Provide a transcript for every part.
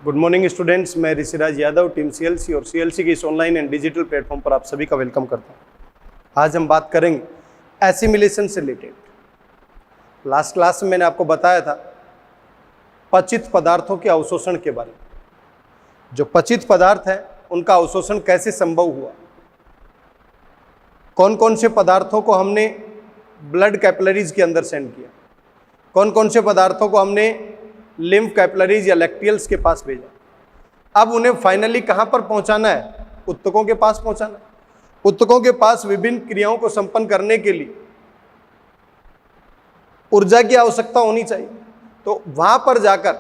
Good morning students, मैं Rishiraj Yadav team CLC और CLC के इस ऑनलाइन एंड डिजिटल प्लेटफॉर्म पर आप सभी का वेलकम करता हूं। आज हम बात करेंगे एसिमिलेशन से रिलेटेड। लास्ट क्लास में मैंने आपको बताया था पचित पदार्थों के अवशोषण के बारे में। जो पचित पदार्थ है उनका अवशोषण कैसे संभव हुआ, कौन कौन से पदार्थों को हमने ब्लड कैपिलरीज के अंदर सेंड किया, कौन कौन से पदार्थों को हमने लिम्फ कैपिलरीज या लैक्टियल्स के पास भेजा। अब उन्हें फाइनली कहां पर पहुंचाना है? ऊतकों के पास पहुंचाना है। ऊतकों के पास विभिन्न क्रियाओं को संपन्न करने के लिए ऊर्जा की आवश्यकता होनी चाहिए। तो वहां पर जाकर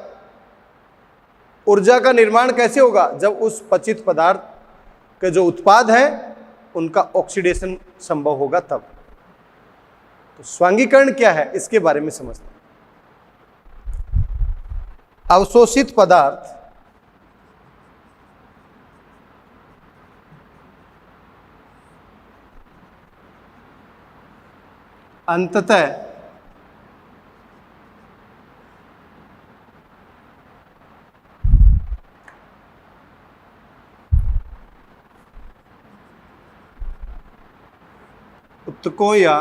ऊर्जा का निर्माण कैसे होगा? जब उस पचित पदार्थ के जो उत्पाद हैं उनका ऑक्सीडेशन संभव होगा तब। तो स्वांगीकरण क्या है इसके बारे में समझते हैं। अवशोषित पदार्थ अंततः ऊतकों या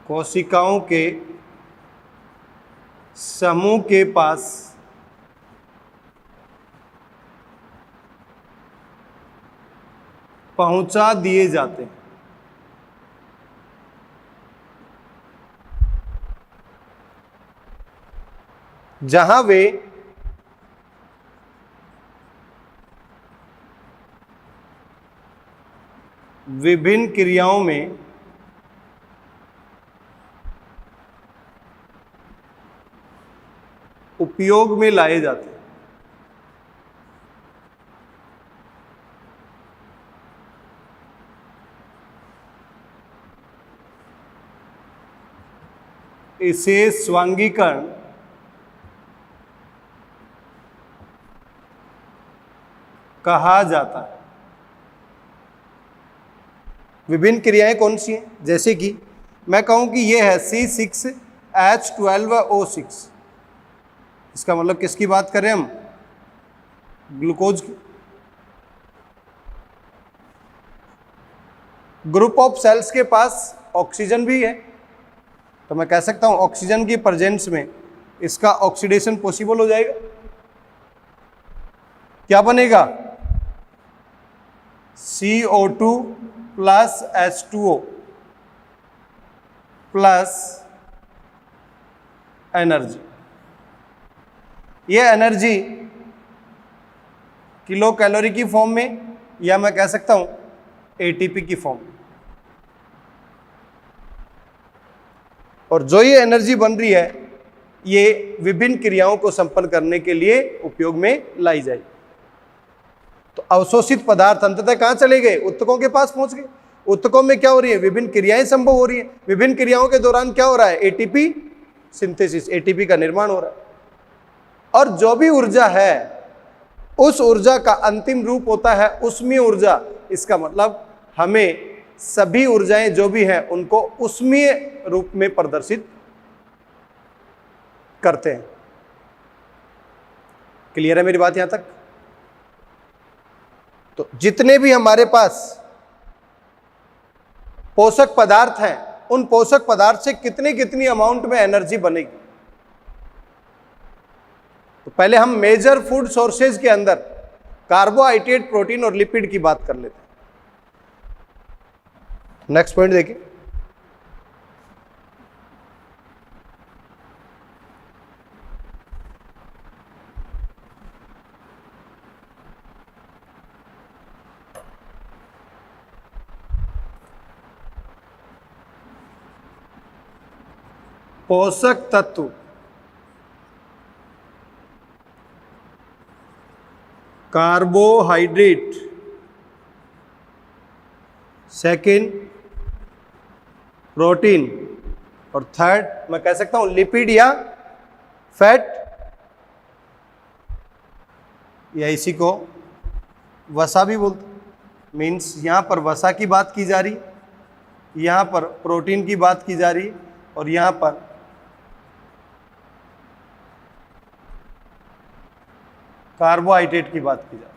कोशिकाओं के समूह के पास पहुंचा दिए जाते हैं। जहां वे विभिन्न क्रियाओं में उपयोग में लाए जाते हैं। इसे स्वांगीकरण कहा जाता है। विभिन्न क्रियाएं कौन सी हैं? जैसे कि मैं कहूं कि यह है C6H12O6। इसका मतलब किसकी बात करें हम? ग्लूकोज की। ग्रुप ऑफ सेल्स के पास ऑक्सीजन भी है, तो मैं कह सकता हूं ऑक्सीजन की प्रेजेंस में इसका ऑक्सीडेशन पॉसिबल हो जाएगा। क्या बनेगा? CO2 plus H2O plus energy. यह एनर्जी किलो कैलोरी की फॉर्म में या मैं कह सकता हूं ATP की फॉर्म में। और जो ये एनर्जी बन रही है ये विभिन्न क्रियाओं को संपन्न करने के लिए उपयोग में लाई जाएगी। तो अवशोषित पदार्थ अंततः कहां चले गए? ऊतकों के पास पहुंच गए। ऊतकों में क्या हो रही है? विभिन्न क्रियाएं संभव हो रही है। विभिन्न क्रियाओं के दौरान क्या हो रहा है? ATP सिंथेसिस, ATP का निर्माण हो रहा है। और जो भी ऊर्जा है उस ऊर्जा का अंतिम रूप होता है उष्मीय ऊर्जा। इसका मतलब हमें सभी ऊर्जाएं जो भी हैं उनको उष्मीय रूप में प्रदर्शित करते हैं। क्लियर है मेरी बात यहां तक? तो जितने भी हमारे पास पोषक पदार्थ हैं उन पोषक पदार्थ से कितनी अमाउंट में एनर्जी बनेगी। तो पहले हम मेजर फूड सोर्सेज के अंदर कार्बोहाइड्रेट, प्रोटीन और लिपिड की बात कर लेते हैं। नेक्स्ट पॉइंट देखिए। पोषक तत्व कार्बोहाइड्रेट, सेकेंड प्रोटीन और थर्ड मैं कह सकता हूं लिपिड या फैट, या इसी को वसा भी बोलते। मीन्स यहां पर वसा की बात की जा रही है। यहाँ पर प्रोटीन की बात की जा रही है और यहाँ पर कार्बोहाइड्रेट की बात की जा रही है।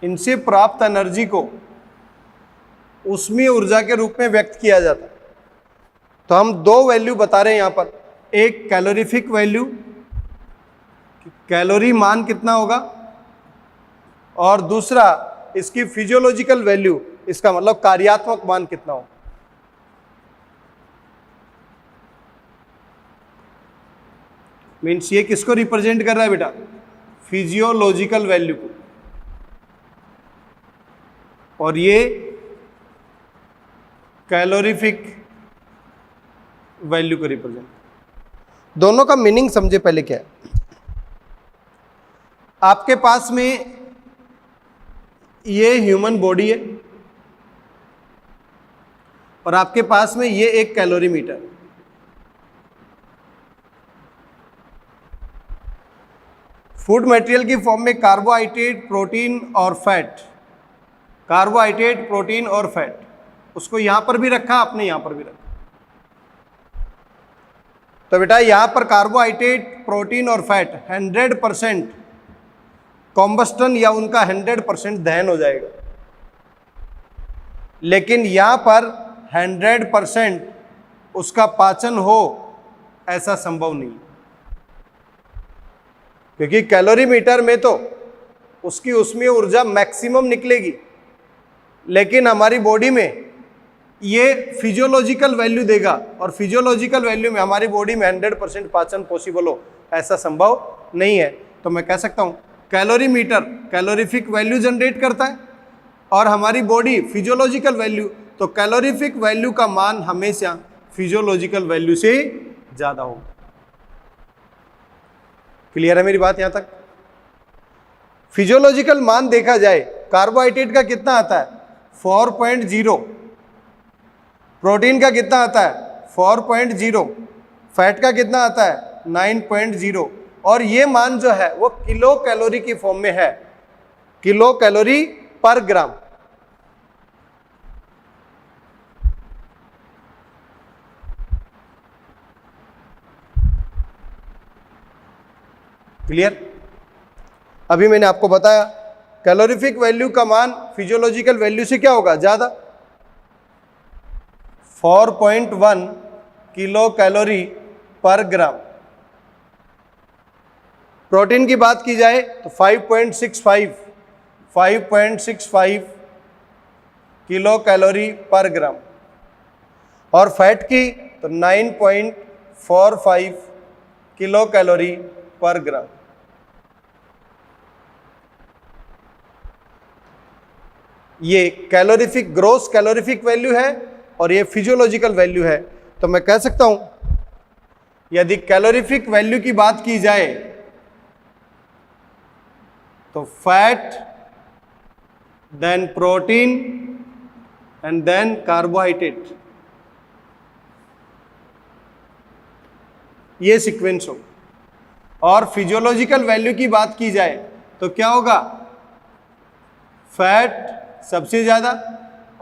इनसे प्राप्त एनर्जी को ऊष्मीय ऊर्जा के रूप में व्यक्त किया जाता है। तो हम दो वैल्यू बता रहे हैं यहां पर, एक कैलोरीफिक वैल्यू, कैलोरी मान कितना होगा, और दूसरा इसकी फिजियोलॉजिकल वैल्यू, इसका मतलब कार्यात्मक मान कितना होगा। मीन्स ये किसको रिप्रेजेंट कर रहा है बेटा, फिजियोलॉजिकल वैल्यू को, और ये कैलोरीफिक वैल्यू को रिप्रेजेंट। दोनों का मीनिंग समझे पहले क्या है। आपके पास में ये ह्यूमन बॉडी है और आपके पास में ये एक कैलोरीमीटर। फूड मटेरियल की फॉर्म में कार्बोहाइड्रेट, प्रोटीन और फैट, कार्बोहाइड्रेट, प्रोटीन और फैट, उसको यहां पर भी रखा, आपने यहां पर भी रखा। तो बेटा यहां पर कार्बोहाइड्रेट, प्रोटीन और फैट 100% कॉम्बस्टन या उनका 100% दहन हो जाएगा, लेकिन यहां पर 100% उसका पाचन हो ऐसा संभव नहीं, क्योंकि कैलोरीमीटर में तो उसकी ऊष्मीय ऊर्जा मैक्सिमम निकलेगी, लेकिन हमारी बॉडी में ये फिजियोलॉजिकल वैल्यू देगा, और फिजियोलॉजिकल वैल्यू में हमारी बॉडी में 100% पाचन पॉसिबल हो ऐसा संभव नहीं है। तो मैं कह सकता हूं कैलोरीमीटर कैलोरीफिक वैल्यू जनरेट करता है और हमारी बॉडी फिजियोलॉजिकल वैल्यू, तो कैलोरीफिक वैल्यू का मान हमेशा फिजियोलॉजिकल वैल्यू से ज्यादा होगा। क्लियर है मेरी बात यहां तक। फिजियोलॉजिकल मान देखा जाए, कार्बोहाइड्रेट का कितना आता है 4.0, प्रोटीन का कितना आता है 4.0, फैट का कितना आता है 9.0, और ये मान जो है वो किलो कैलोरी की फॉर्म में है, किलो कैलोरी पर ग्राम। क्लियर। अभी मैंने आपको बताया कैलोरीफिक वैल्यू का मान फिजियोलॉजिकल वैल्यू से क्या होगा ज्यादा, 4.1 किलो कैलोरी पर ग्राम। प्रोटीन की बात की जाए तो 5.65 किलो कैलोरी पर ग्राम, और फैट की तो 9.45 किलो कैलोरी पर ग्राम। ये कैलोरीफिक ग्रोस कैलोरीफिक वैल्यू है और ये फिजियोलॉजिकल वैल्यू है। तो मैं कह सकता हूं यदि कैलोरीफिक वैल्यू की बात की जाए तो fat, then protein and then carbohydrate, ये सीक्वेंस हो। और फिजियोलॉजिकल वैल्यू की बात की जाए तो क्या होगा, फैट सबसे ज्यादा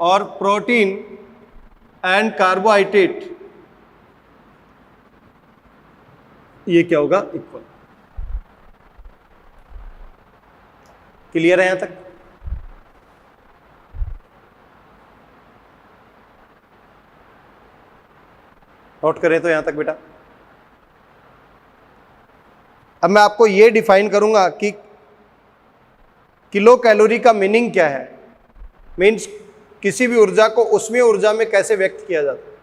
और प्रोटीन एंड कार्बोहाइड्रेट ये क्या होगा इक्वल। क्लियर है यहां तक। नोट करें तो यहां तक बेटा। अब मैं आपको ये डिफाइन करूंगा कि किलो कैलोरी का मीनिंग क्या है, मीन्स किसी भी ऊर्जा को ऊष्मीय ऊर्जा में कैसे व्यक्त किया जाता है।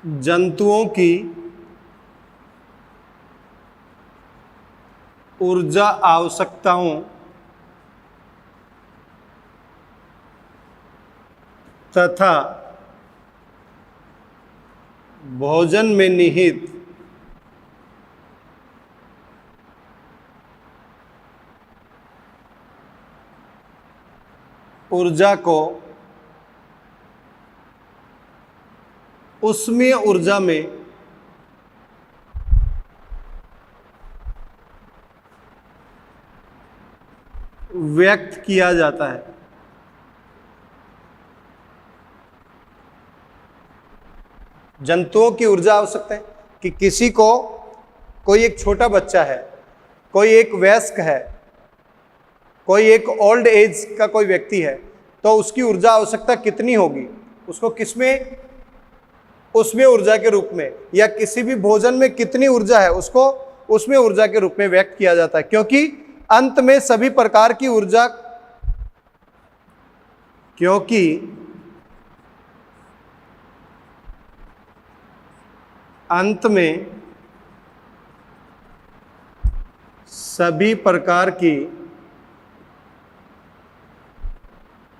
जंतुओं की ऊर्जा आवश्यकताओं तथा भोजन में निहित ऊर्जा को ऊष्मीय ऊर्जा में व्यक्त किया जाता है। जंतुओं की ऊर्जा आवश्यकता है कि किसी को, कोई एक छोटा बच्चा है, कोई एक वयस्क है, कोई एक ओल्ड एज का कोई व्यक्ति है, तो उसकी ऊर्जा आवश्यकता कितनी होगी, उसको किसमें, उसमें ऊर्जा के रूप में, या किसी भी भोजन में कितनी ऊर्जा है उसको उसमें ऊर्जा के रूप में व्यक्त किया जाता है। क्योंकि अंत में सभी प्रकार की ऊर्जा, क्योंकि अंत में सभी प्रकार की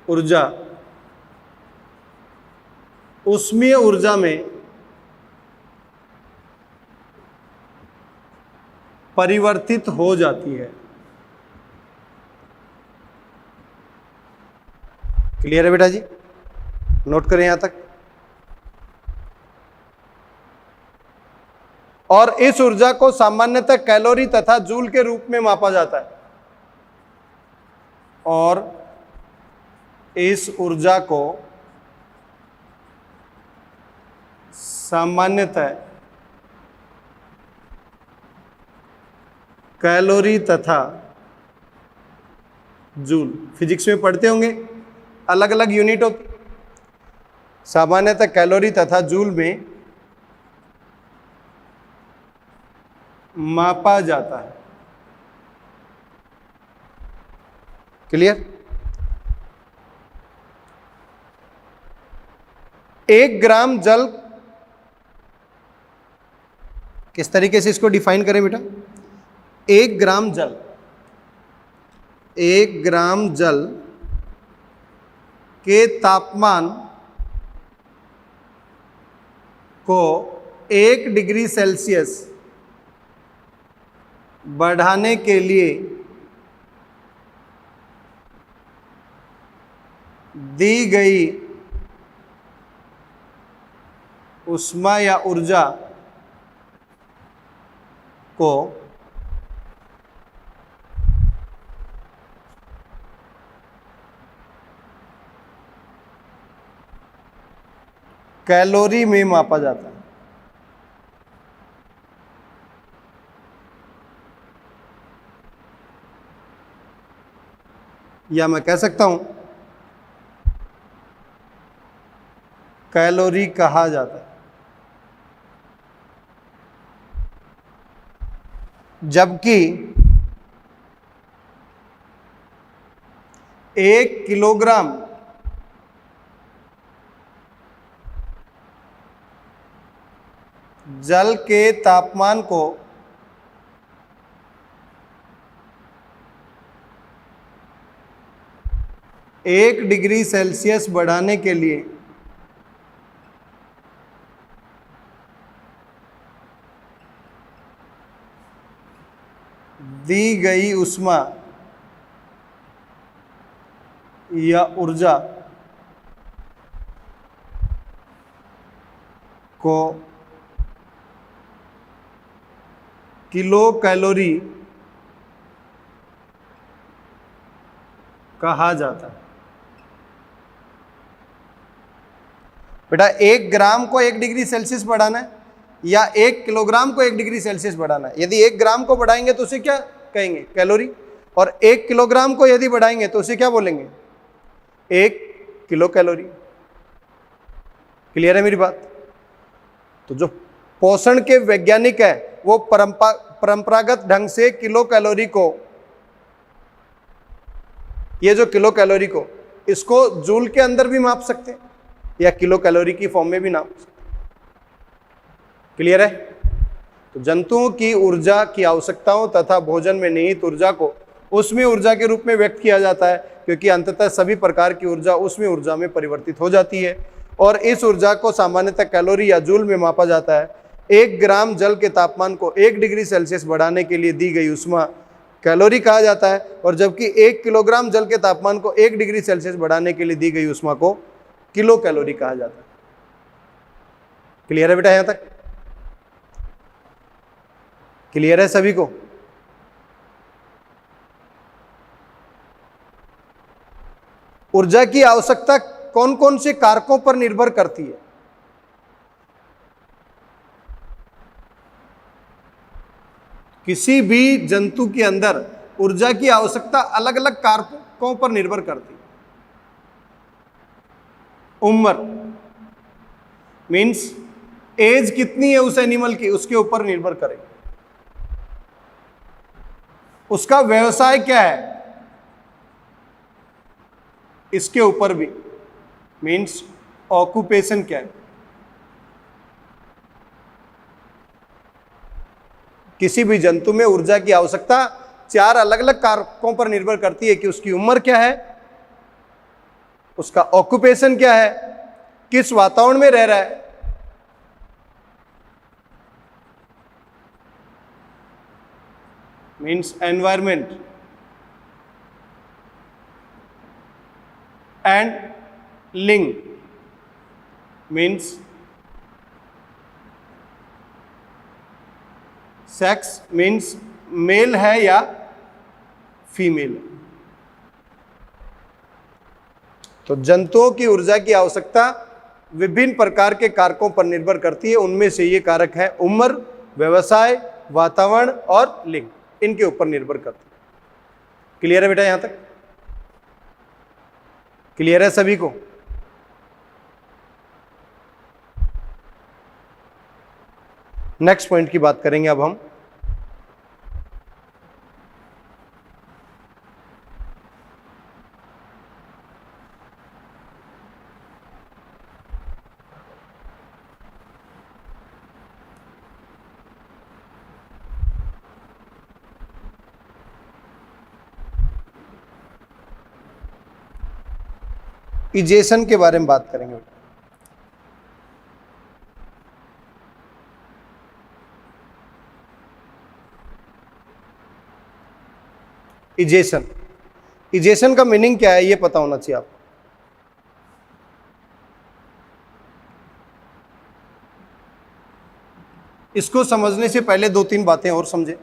ऊर्जा ऊष्मीय ऊर्जा में परिवर्तित हो जाती है। क्लियर है बेटा जी? नोट करें यहां तक। और इस ऊर्जा को सामान्यतः कैलोरी तथा जूल के रूप में मापा जाता है। और इस ऊर्जा को सामान्यतः कैलोरी तथा जूल, फिजिक्स में पढ़ते होंगे, अलग अलग यूनिट होती, सामान्यतः कैलोरी तथा जूल में मापा जाता है। क्लियर? 1 ग्राम जल, किस तरीके से इसको डिफाइन करें बेटा? 1 ग्राम जल, 1 ग्राम जल के तापमान को 1 डिग्री सेल्सियस बढ़ाने के लिए दी गई ऊष्मा या ऊर्जा को कैलोरी में मापा जाता है। या मैं कह सकता हूं कैलोरी कहा जाता है। जबकि 1 किलोग्राम जल के तापमान को 1 डिग्री सेल्सियस बढ़ाने के लिए दी गई ऊष्मा या ऊर्जा को किलो कैलोरी कहा जाता है। बेटा 1 ग्राम को 1 डिग्री सेल्सियस बढ़ाना है या 1 किलोग्राम को 1 डिग्री सेल्सियस बढ़ाना है। यदि 1 ग्राम को बढ़ाएंगे तो उसे क्या कहेंगे? कैलोरी। और 1 किलोग्राम को यदि बढ़ाएंगे तो उसे क्या बोलेंगे? 1 किलो कैलोरी। क्लियर है मेरी बात? तो जो पोषण के वैज्ञानिक है वो परंपरागत ढंग से किलो कैलोरी को, ये जो किलो कैलोरी को, इसको जूल के अंदर भी माप सकते हैं या किलो कैलोरी की फॉर्म में भी नाप सकते हैं। क्लियर है? तो जंतुओं की ऊर्जा की आवश्यकताओं तथा भोजन में निहित ऊर्जा को उसमें ऊर्जा के रूप में व्यक्त किया जाता है, क्योंकि अंततः सभी प्रकार की ऊर्जा उसमें ऊर्जा में परिवर्तित हो जाती है और इस ऊर्जा को सामान्यतः कैलोरी या जूल में मापा जाता है। 1 ग्राम जल के तापमान को 1 डिग्री सेल्सियस बढ़ाने के लिए दी गई ऊष्मा कैलोरी कहा जाता है, और जबकि 1 किलोग्राम जल के तापमान को 1 डिग्री सेल्सियस बढ़ाने के लिए दी गई ऊष्मा को किलो कैलोरी कहा जाता है। क्लियर है बेटा? यहां तक क्लियर है सभी को? ऊर्जा की आवश्यकता कौन कौन से कारकों पर निर्भर करती है? किसी भी जंतु के अंदर ऊर्जा की आवश्यकता अलग अलग कारकों पर निर्भर करती है। उम्र मीन्स एज कितनी है उस एनिमल की, उसके ऊपर निर्भर करेगी। उसका व्यवसाय क्या है, इसके ऊपर भी, मीन्स ऑक्यूपेशन क्या है। किसी भी जंतु में ऊर्जा की आवश्यकता 4 अलग अलग कारकों पर निर्भर करती है कि उसकी उम्र क्या है, उसका ऑक्यूपेशन क्या है, किस वातावरण में रह रहा है, मीन्स एनवायरमेंट, एंड लिंग मीन्स सेक्स, मीन्स मेल है या फीमेल। तो जंतुओं की ऊर्जा की आवश्यकता विभिन्न प्रकार के कारकों पर निर्भर करती है। उनमें से ये कारक है उम्र, व्यवसाय, वातावरण और लिंग, इनके ऊपर निर्भर करती है। क्लियर है बेटा? यहां तक क्लियर है सभी को? नेक्स्ट पॉइंट की बात करेंगे अब हम। इजेशन के बारे में बात करेंगे। इजेशन, इजेशन का मीनिंग क्या है ये पता होना चाहिए आपको। इसको समझने से पहले 2-3 बातें और समझे।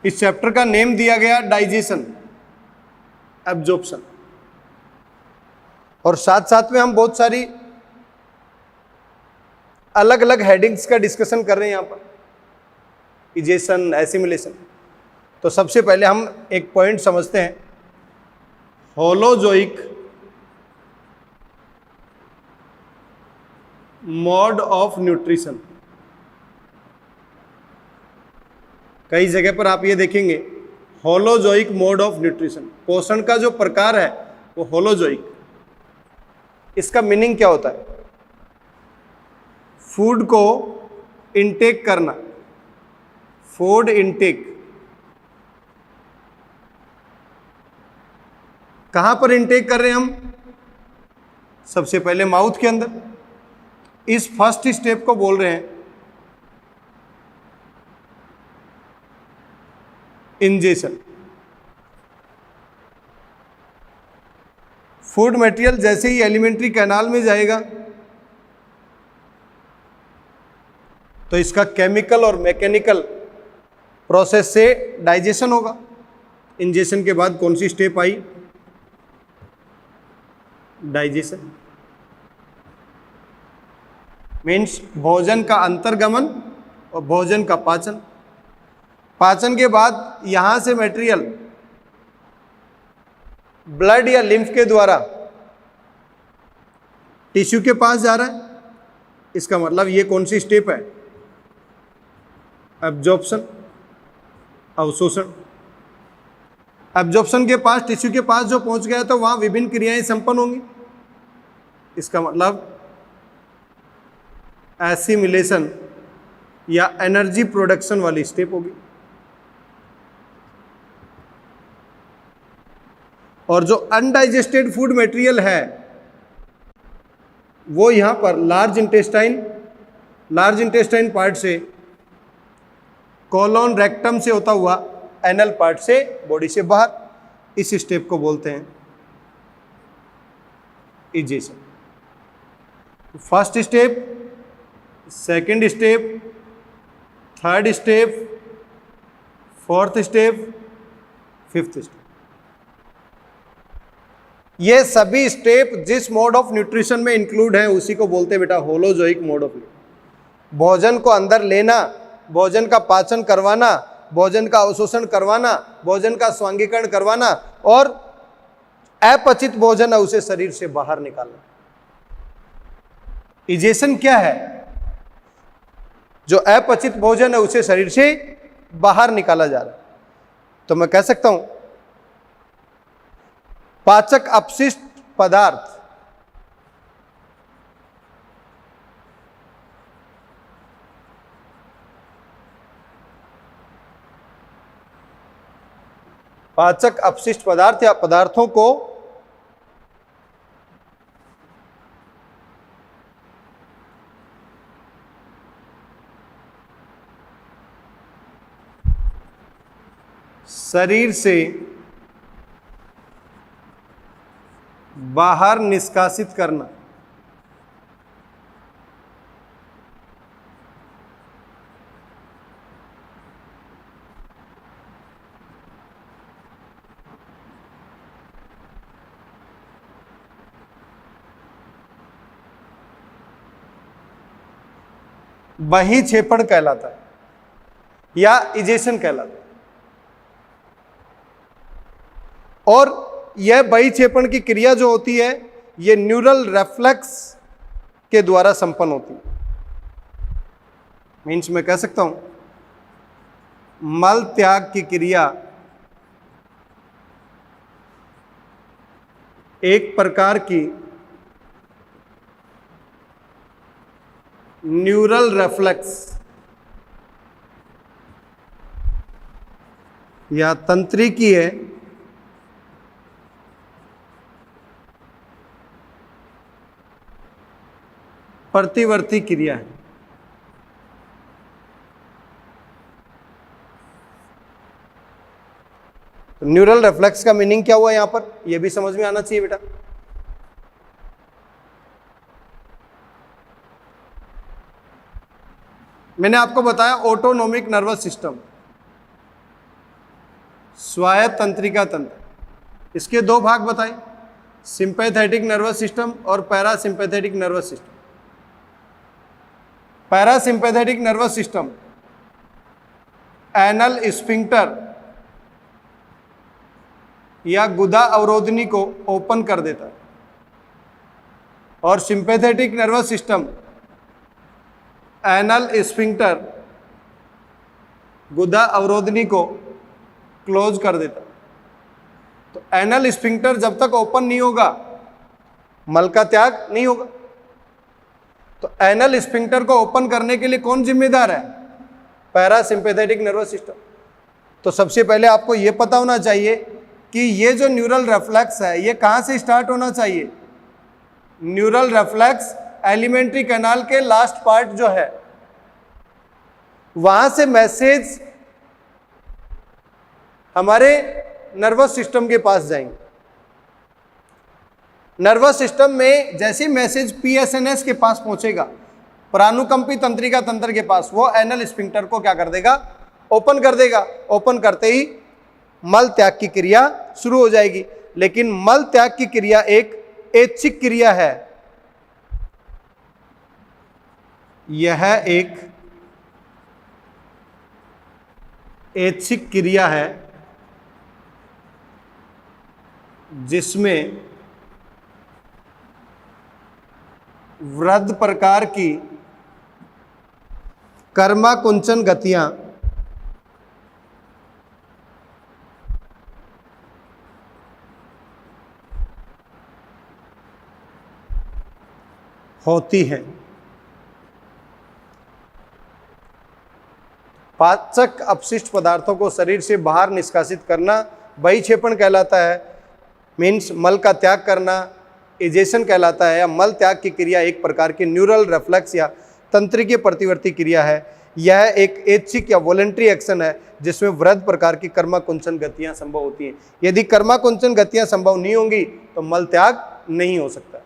इस चैप्टर का नेम दिया गया डाइजेशन, एब्जॉर्प्शन, और साथ साथ में हम बहुत सारी अलग अलग हेडिंग्स का डिस्कशन कर रहे हैं यहां पर, इजेशन, एसिमिलेशन। तो सबसे पहले हम एक पॉइंट समझते हैं, होलोजोइक मोड ऑफ न्यूट्रिशन। कई जगह पर आप ये देखेंगे होलोजोइक मोड ऑफ न्यूट्रिशन, पोषण का जो प्रकार है वो होलोजोइक। इसका मीनिंग क्या होता है? फूड को इनटेक करना, फूड इनटेक। कहां पर इनटेक कर रहे हैं हम? सबसे पहले माउथ के अंदर। इस फर्स्ट स्टेप को बोल रहे हैं इंजेशन। फूड मटेरियल जैसे ही एलिमेंट्री कैनाल में जाएगा तो इसका केमिकल और मैकेनिकल प्रोसेस से डाइजेशन होगा। इंजेशन के बाद कौन see step I? Digestion. Means भोजन का अंतर्गमन और भोजन का पाचन। पाचन के बाद यहां से मटेरियल ब्लड या लिम्फ के द्वारा टिश्यू के पास जा रहा है। इसका मतलब ये कौन सी स्टेप है? एब्जॉर्प्शन, अवशोषण। एब्जॉर्प्शन के पास, टिश्यू के पास जो पहुंच गया तो वहां विभिन्न क्रियाएं संपन्न होंगी। इसका मतलब एसिमिलेशन या एनर्जी प्रोडक्शन वाली स्टेप होगी। और जो अनडाइजेस्टेड फूड मटेरियल है वो यहां पर लार्ज इंटेस्टाइन पार्ट से, कोलोन रेक्टम से होता हुआ एनल पार्ट से बॉडी से बाहर, इस स्टेप को बोलते हैं egestion. First step, second step, third step, fourth step, fifth step. ये सभी स्टेप जिस मोड ऑफ न्यूट्रिशन में इंक्लूड है उसी को बोलते हैं बेटा होलोजोइक मोड ऑफ न्यूट्रिशन। भोजन को अंदर लेना, भोजन का पाचन करवाना, भोजन का अवशोषण करवाना, भोजन का स्वांगीकरण करवाना और अपचित भोजन है उसे शरीर से बाहर निकालना। इजेशन क्या है? जो अपचित भोजन है उसे शरीर से बाहर निकाला जा रहा है। तो मैं कह सकता हूं पाचक अपशिष्ट पदार्थ या पदार्थों को शरीर से बाहर निष्कासित करना। वही क्षेपण कहलाता है या इजेशन कहलाता है। और यह बहिक्षेपण की क्रिया जो होती है यह न्यूरल रेफ्लेक्स के द्वारा संपन्न होती है। मीन्स मैं कह सकता हूं मल त्याग की क्रिया एक प्रकार की न्यूरल रेफ्लेक्स या तंत्रिकी है प्रतिवर्ती क्रिया है। तो न्यूरल रेफ्लेक्स का मीनिंग क्या हुआ यहां पर, यह भी समझ में आना चाहिए बेटा। मैंने आपको बताया ऑटोनोमिक नर्वस सिस्टम, स्वायत्त तंत्रिका तंत्र। इसके दो भाग बताए, सिंपैथेटिक नर्वस सिस्टम और parasympathetic nervous system. Parasympathetic nervous system anal sphincter या गुदा अवरोधनी को ओपन कर देता है और sympathetic nervous system anal sphincter गुदा अवरोधनी को क्लोज कर देता है। तो एनल स्फिंक्टर जब तक ओपन नहीं होगा मल का त्याग नहीं होगा। तो एनल स्फिंक्टर को ओपन करने के लिए कौन जिम्मेदार है? Parasympathetic nervous system. तो सबसे पहले आपको यह पता होना चाहिए कि ये जो न्यूरल रेफ्लेक्स है ये कहां से स्टार्ट होना चाहिए। न्यूरल रेफ्लेक्स एलिमेंट्री कैनाल के लास्ट पार्ट जो है वहां से मैसेज हमारे नर्वस सिस्टम के पास जाएंगे। नर्वस सिस्टम में जैसे मैसेज पीएसएनएस के पास पहुंचेगा, प्राणुकंपी तंत्रिका तंत्र के पास, वो एनल स्फिंक्टर को क्या कर देगा? ओपन कर देगा। ओपन करते ही मल त्याग की क्रिया शुरू हो जाएगी। लेकिन मल त्याग की क्रिया एक ऐच्छिक क्रिया है। यह एक ऐच्छिक क्रिया है जिसमें वृद्ध प्रकार की कर्माकुंचन गतियां होती हैं। पाचक अपशिष्ट पदार्थों को शरीर से बाहर निष्कासित करना बहिक्षेपण कहलाता है, मीन्स मल का त्याग करना एजेशन कहलाता है, या मल त्याग की क्रिया एक प्रकार की न्यूरल रिफ्लेक्स या तंत्रिकीय प्रतिवर्ती क्रिया है। यह एक ऐच्छिक या वॉलेंट्री एक्शन है जिसमें वृहद प्रकार की कर्माकुंचन गतियां संभव होती हैं। यदि कर्माकुंचन गतियां संभव नहीं होंगी तो मल त्याग नहीं हो सकता।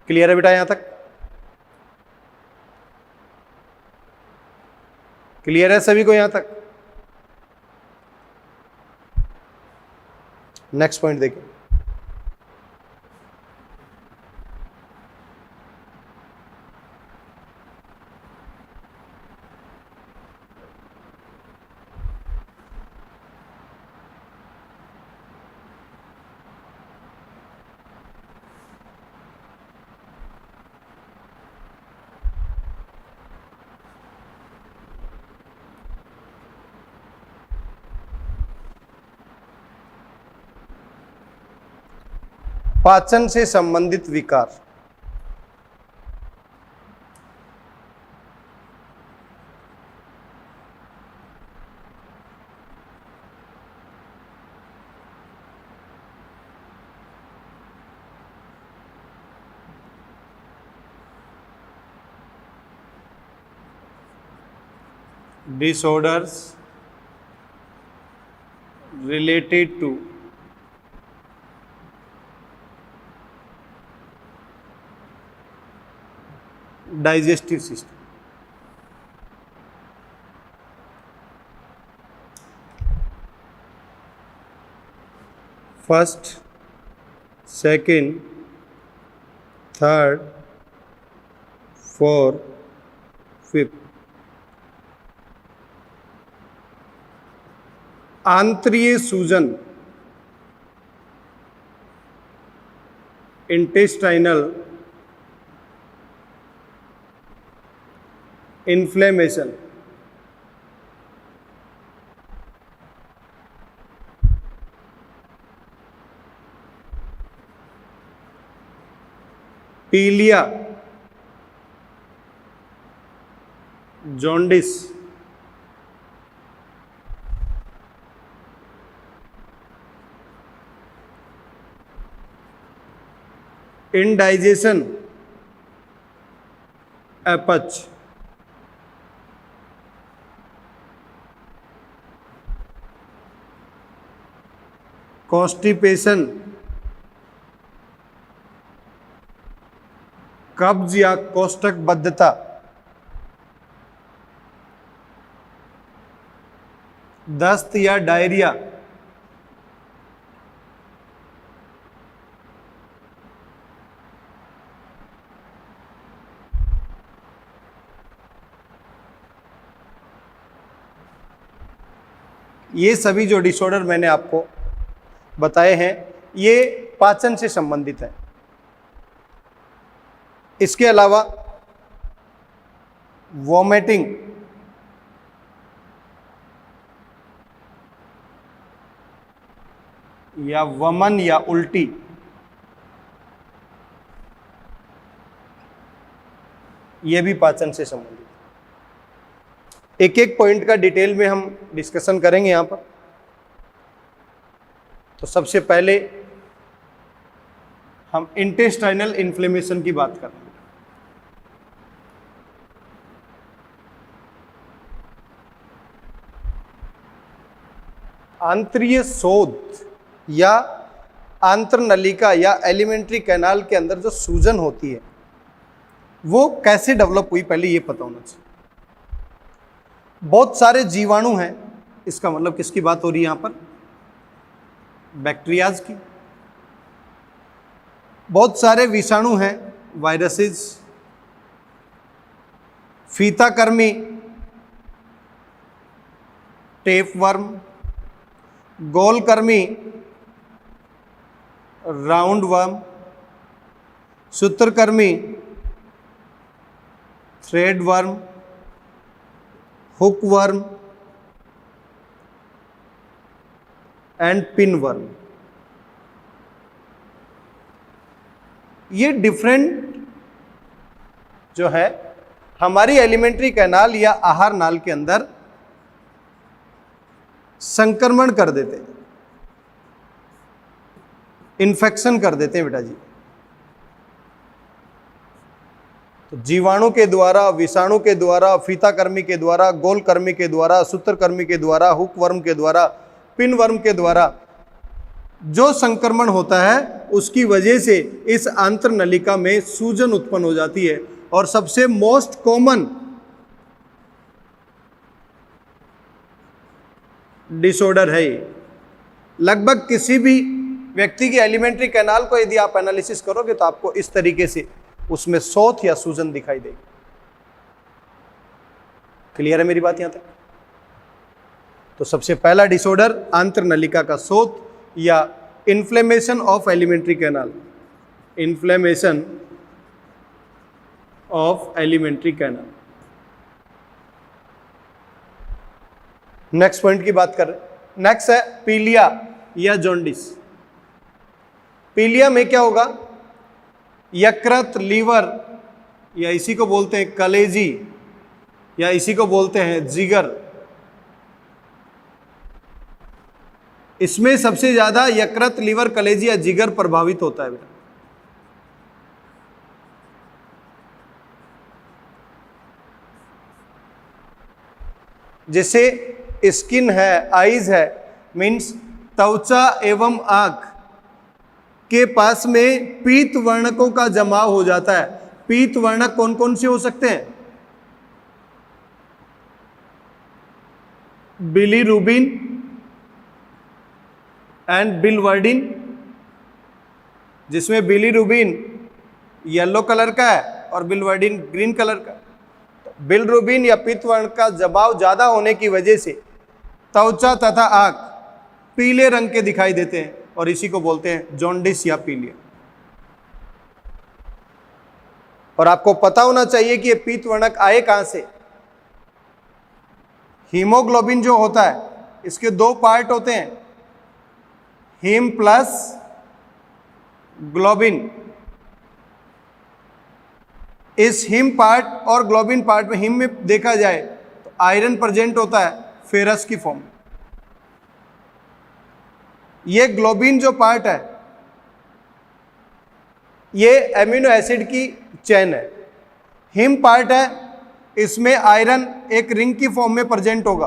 क्लियर है बेटा? यहां तक क्लियर है सभी को? यहां तक नेक्स्ट पॉइंट देखिए। पाचन से संबंधित विकार। disorders related to digestive system। First, second, third, fourth, fifth. आंत्रीय सूजन, इंटेस्टाइनल इन्फ्लेमेशन, पीलिया, जॉन्डिस, इंडाइजेशन, अपच, कॉन्स्टिपेशन, कब्ज या कोष्ठकबद्धता, दस्त या डायरिया, ये सभी जो डिसऑर्डर मैंने आपको बताए हैं ये पाचन से संबंधित है। इसके अलावा वॉमिटिंग, या वमन या उल्टी, यह भी पाचन से संबंधित। एक एक पॉइंट का डिटेल में हम डिस्कशन करेंगे यहां पर। तो सबसे पहले हम इंटेस्टाइनल इन्फ्लेमेशन की बात करेंगे। आंतरीय शोध या आंत्रनलिका या एलिमेंट्री कैनाल के अंदर जो सूजन होती है वो कैसे डेवलप हुई, पहले ये पता होना चाहिए। बहुत सारे जीवाणु हैं, इसका मतलब किसकी बात हो रही है यहां पर? बैक्टीरियाज की। बहुत सारे विषाणु हैं, वायरसेस, फीताकृमि, टेपवर्म, गोलकृमि, राउंड वर्म, सूत्रकृमि, thread worm, hook worm and pin worm. ये डिफरेंट जो है हमारी एलिमेंट्री कैनाल या आहार नाल के अंदर संक्रमण कर देते हैं, इन्फेक्शन कर देते हैं बेटा जी। तो जीवाणु के द्वारा, विषाणु के द्वारा, फीताकृमि के द्वारा, गोलकृमि के द्वारा, सूत्रकृमि के द्वारा, हुकवर्म के द्वारा, पिनवर्म के द्वारा जो संक्रमण होता है उसकी वजह से इस आंत्र नलिका में सूजन उत्पन्न हो जाती है। और सबसे मोस्ट कॉमन डिसऑर्डर है ये। लगभग किसी भी व्यक्ति की एलिमेंट्री कैनाल को यदि आप एनालिसिस करोगे तो आपको इस तरीके से उसमें शोथ या सूजन दिखाई देगी। क्लियर है मेरी बात यहां तक? तो सबसे पहला डिसऑर्डर आंत्र नलिका का शोथ या inflammation of alimentary canal, inflammation of alimentary canal. Next point की बात कर रहे हैं। नेक्स्ट है पीलिया या जॉन्डिस। पीलिया में क्या होगा? यकृत, लीवर या इसी को बोलते हैं कलेजी या इसी को बोलते हैं जिगर, इसमें सबसे ज्यादा यकृत, लीवर, कलेजी या जिगर प्रभावित होता है बेटा। जैसे स्किन है, आईज है, मीन्स त्वचा एवं आंख के पास में पीत वर्णकों का जमाव हो जाता है। पीत वर्णक कौन कौन से हो सकते हैं? बिलीरुबिन एंड बिलवर्डिन, जिसमें बिलीरुबिन येलो कलर का है और बिलवर्डिन ग्रीन कलर का। बिलरुबिन या पीत वर्ण का जमाव ज्यादा होने की वजह से त्वचा तथा आंख पीले रंग के दिखाई देते हैं और इसी को बोलते हैं जॉन्डिस या पीलिया। और आपको पता होना चाहिए कि ये पीत वर्णक आए कहां से। हीमोग्लोबिन जो होता है इसके दो पार्ट होते हैं, हीम प्लस ग्लोबिन। इस हीम पार्ट और ग्लोबिन पार्ट में, हीम में देखा जाए तो आयरन प्रेजेंट होता है फेरस की फॉर्म में। ये ग्लोबिन जो पार्ट है ये एमिनो एसिड की चेन है। हीम पार्ट है, इसमें आयरन एक रिंग की फॉर्म में प्रेजेंट होगा।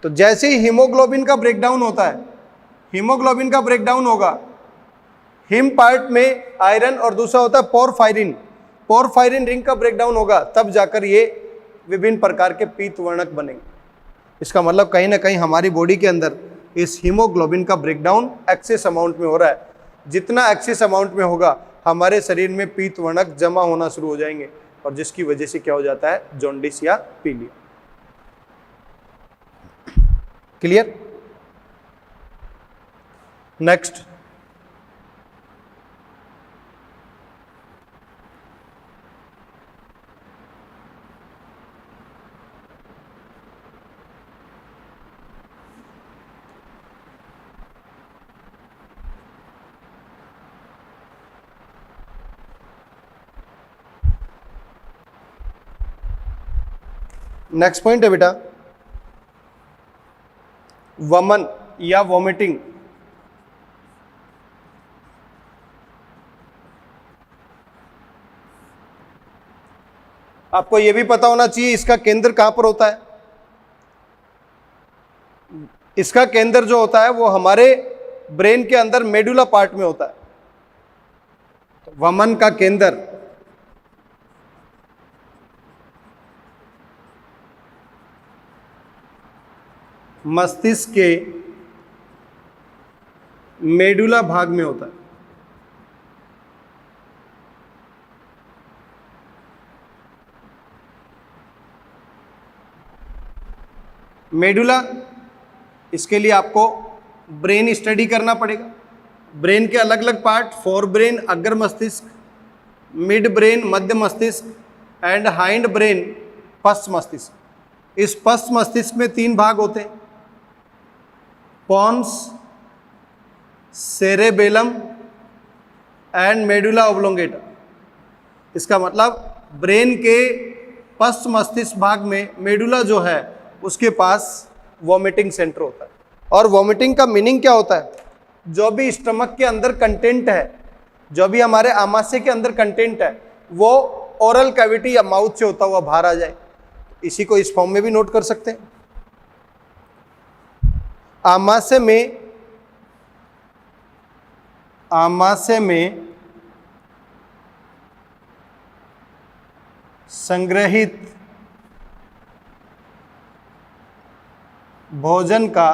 तो जैसे ही हीमोग्लोबिन का ब्रेकडाउन होता है, हीमोग्लोबिन का ब्रेकडाउन होगा, हीम पार्ट में आयरन और दूसरा होता है पोरफायरिन, पोरफायरिन रिंग का ब्रेकडाउन होगा, तब जाकर ये विभिन्न प्रकार के पीत वर्णक बनेंगे। इसका मतलब कहीं ना कहीं हमारी बॉडी के अंदर इस हीमोग्लोबिन का ब्रेकडाउन एक्सेस अमाउंट में हो रहा है। जितना एक्सेस अमाउंट में होगा हमारे शरीर में पीत वर्णक जमा होना शुरू हो जाएंगे और जिसकी वजह से क्या हो जाता है? जॉन्डिस या पीलिया। क्लियर? नेक्स्ट, नेक्स्ट पॉइंट है बेटा वमन या वॉमिटिंग। आपको यह भी पता होना चाहिए इसका केंद्र कहां पर होता है। इसका केंद्र जो होता है वो हमारे ब्रेन के अंदर मेडुला पार्ट में होता है। तो वमन का केंद्र मस्तिष्क के मेडुला भाग में होता है। मेडुला, इसके लिए आपको ब्रेन स्टडी करना पड़ेगा। ब्रेन के अलग अलग पार्ट, फोर ब्रेन, अग्र मस्तिष्क, मिड ब्रेन मध्य मस्तिष्क एंड हाइंड ब्रेन पश्च मस्तिष्क। इस पश्च मस्तिष्क में तीन भाग होते हैं, pons, cerebellum and medulla oblongata. इसका मतलब ब्रेन के पश्च मस्तिष्क भाग में मेडुला जो है उसके पास वॉमिटिंग सेंटर होता है। और वॉमिटिंग का मीनिंग क्या होता है? जो भी स्टमक के अंदर कंटेंट है, जो भी हमारे आमाशय के अंदर कंटेंट है, वो ओरल कैविटी या माउथ से होता हुआ बाहर आ जाए। इसी को इस फॉर्म में भी नोट कर सकते हैं। आमाशय में संग्रहित भोजन का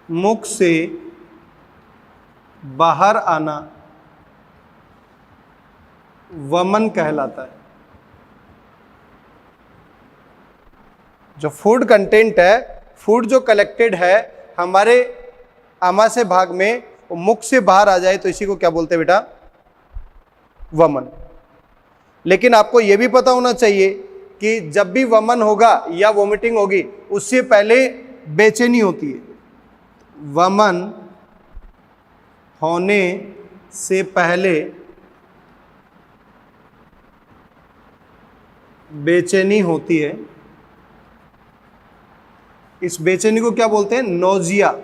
मुख से बाहर आना वमन कहलाता है। जो फूड कंटेंट है, फूड जो कलेक्टेड है हमारे आमाशय भाग में, वो मुख से बाहर आ जाए तो इसी को क्या बोलते हैं बेटा? वमन। लेकिन आपको यह भी पता होना चाहिए कि जब भी वमन होगा या वोमिटिंग होगी उससे पहले बेचैनी होती है। वमन होने से पहले बेचैनी होती है। इस बेचैनी को क्या बोलते हैं? नोजिया।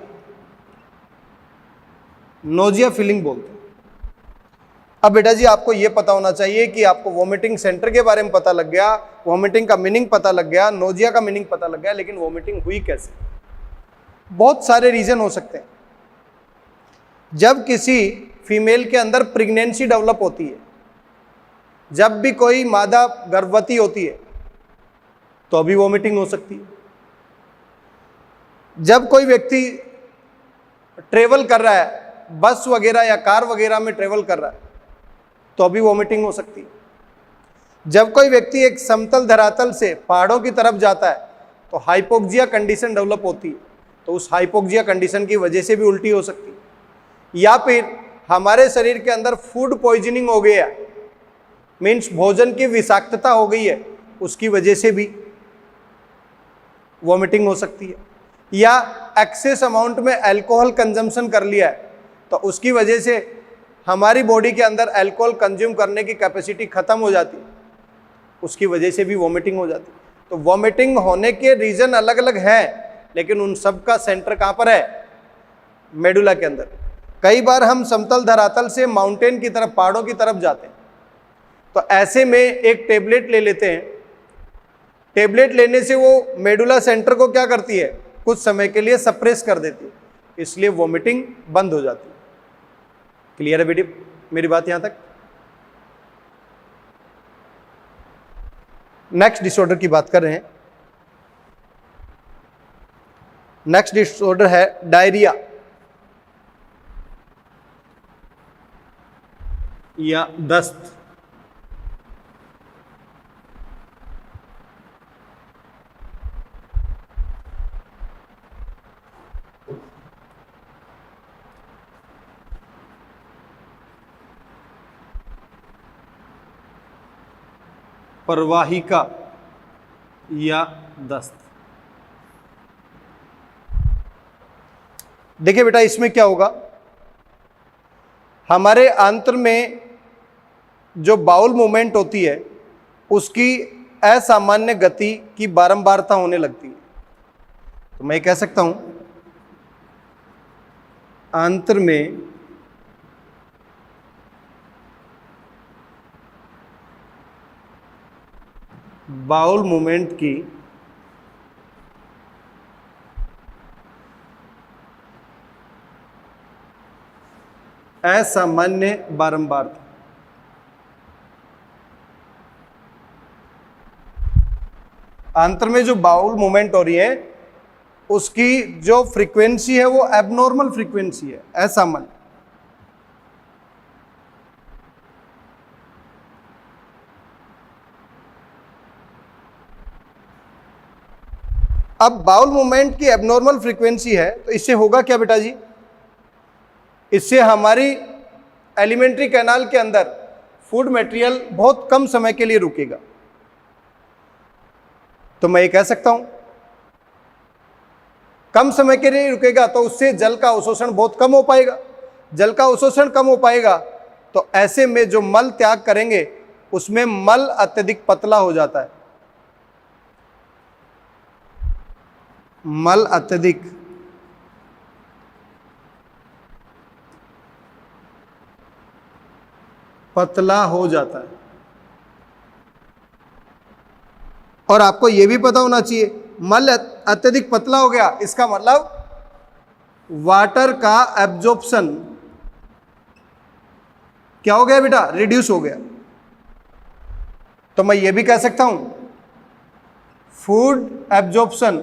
नोजिया फीलिंग बोलते हैं। अब बेटा जी आपको यह पता होना चाहिए कि आपको वोमिटिंग सेंटर के बारे में पता लग गया, वोमिटिंग का मीनिंग पता लग गया, नोजिया का मीनिंग पता लग गया, लेकिन वोमिटिंग हुई कैसे? बहुत सारे रीजन हो सकते हैं। जब किसी फीमेल के अंदर प्रेगनेंसी डेवलप होती है, जब भी कोई मादा गर्भवती होती है तो अभी वोमिटिंग हो सकती है। जब कोई व्यक्ति ट्रेवल कर रहा है, बस वगैरह या कार वगैरह में ट्रेवल कर रहा है तो अभी वोमिटिंग हो सकती है। जब कोई व्यक्ति एक समतल धरातल से पहाड़ों की तरफ जाता है तो हाइपोक्सिया कंडीशन डेवलप होती है, तो उस हाइपोक्सिया कंडीशन की वजह से भी उल्टी हो सकती है। या फिर हमारे शरीर के अंदर फूड पॉइजनिंग हो गया, मीन्स भोजन की विषाक्तता हो गई है, उसकी वजह से भी वोमिटिंग हो सकती है। या एक्सेस अमाउंट में अल्कोहल कंजम्पशन कर लिया है तो उसकी वजह से हमारी बॉडी के अंदर अल्कोहल कंज्यूम करने की कैपेसिटी खत्म हो जाती है, उसकी वजह से भी वोमिटिंग हो जाती है। तो वोमिटिंग होने के रीजन अलग अलग हैं, लेकिन उन सब का सेंटर कहाँ पर है? मेडुला के अंदर। कई बार हम समतल धरातल से माउंटेन की तरफ, पहाड़ों की तरफ जाते हैं, तो ऐसे में एक टेबलेट ले लेते हैं। टेबलेट लेने से वो मेडुला सेंटर को क्या करती है? कुछ समय के लिए सप्रेस कर देती है, इसलिए वोमिटिंग बंद हो जाती है। क्लियर है बेटी मेरी बात यहां तक? नेक्स्ट डिसऑर्डर की बात कर रहे हैं। नेक्स्ट डिसऑर्डर है डायरिया या दस्त। प्रवाहिका या दस्त। देखिए बेटा इसमें क्या होगा, हमारे आंत्र में जो बाउल मूवमेंट होती है उसकी असामान्य गति की बारंबारता होने लगती है। तो मैं कह सकता हूं आंत्र में बाउल मूवमेंट की असामान्य बारंबारता। आंत्र में जो बाउल मूवमेंट हो रही है उसकी जो फ्रीक्वेंसी है वो एबनॉर्मल फ्रीक्वेंसी है, असामान्य। अब बाउल मूवमेंट की एबनॉर्मल फ्रीक्वेंसी है तो इससे होगा क्या बेटा जी? इससे हमारी एलिमेंट्री कैनाल के अंदर फूड मटेरियल बहुत कम समय के लिए रुकेगा। तो मैं ये कह सकता हूं कम समय के लिए रुकेगा तो उससे जल का अवशोषण बहुत कम हो पाएगा। जल का अवशोषण कम हो पाएगा तो ऐसे में जो मल त्याग करेंगे उसमें मल अत्यधिक पतला हो जाता है, मल अत्यधिक पतला हो जाता है। और आपको यह भी पता होना चाहिए, मल अत्यधिक पतला हो गया इसका मतलब वाटर का एब्जॉर्प्शन क्या हो गया बेटा, रिड्यूस हो गया। तो मैं ये भी कह सकता हूं फूड एब्जॉर्प्शन,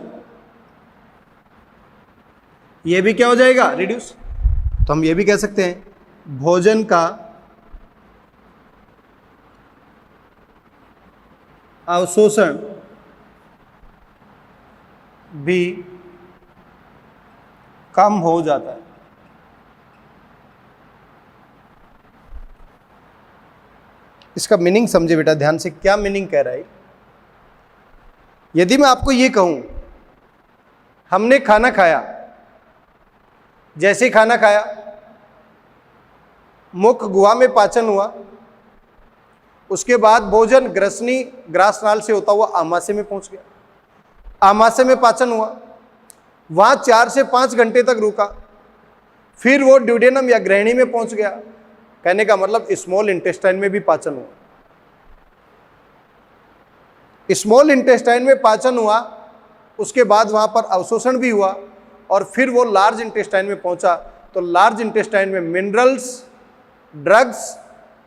ये भी क्या हो जाएगा, रिड्यूस। तो हम ये भी कह सकते हैं भोजन का अवशोषण भी कम हो जाता है। इसका मीनिंग समझे बेटा ध्यान से, क्या मीनिंग कह रहा है। यदि मैं आपको ये कहूं हमने खाना खाया, जैसे ही खाना खाया मुख गुहा में पाचन हुआ, उसके बाद भोजन ग्रसनी ग्रासनाल से होता हुआ आमाशय में पहुंच गया, आमाशय में पाचन हुआ, वहां 4 से 5 घंटे तक रुका, फिर वो ड्यूडेनम या ग्रहणी में पहुंच गया। कहने का मतलब स्मॉल इंटेस्टाइन में भी पाचन हुआ, स्मॉल इंटेस्टाइन में पाचन हुआ, उसके बाद वहां पर अवशोषण भी हुआ और फिर वो लार्ज इंटेस्टाइन में पहुंचा। तो लार्ज इंटेस्टाइन में मिनरल्स, ड्रग्स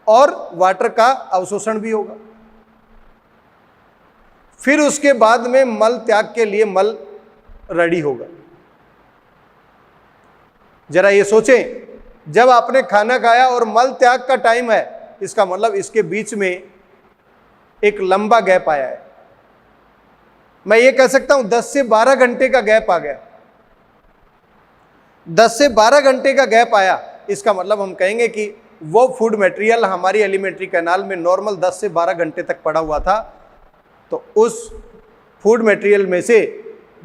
और वाटर का अवशोषण भी होगा। फिर उसके बाद में मल त्याग के लिए मल रेडी होगा। जरा ये सोचें, जब आपने खाना खाया और मल त्याग का टाइम है, इसका मतलब इसके बीच में एक लंबा गैप आया है। मैं ये कह सकता हूं 10 से 12 घंटे का गैप आ गया। 10 से 12 घंटे का गैप आया, इसका मतलब हम कहेंगे कि वो फूड मटेरियल हमारी एलिमेंट्री कैनाल में नॉर्मल 10 से 12 घंटे तक पड़ा हुआ था। तो उस फूड मटेरियल में से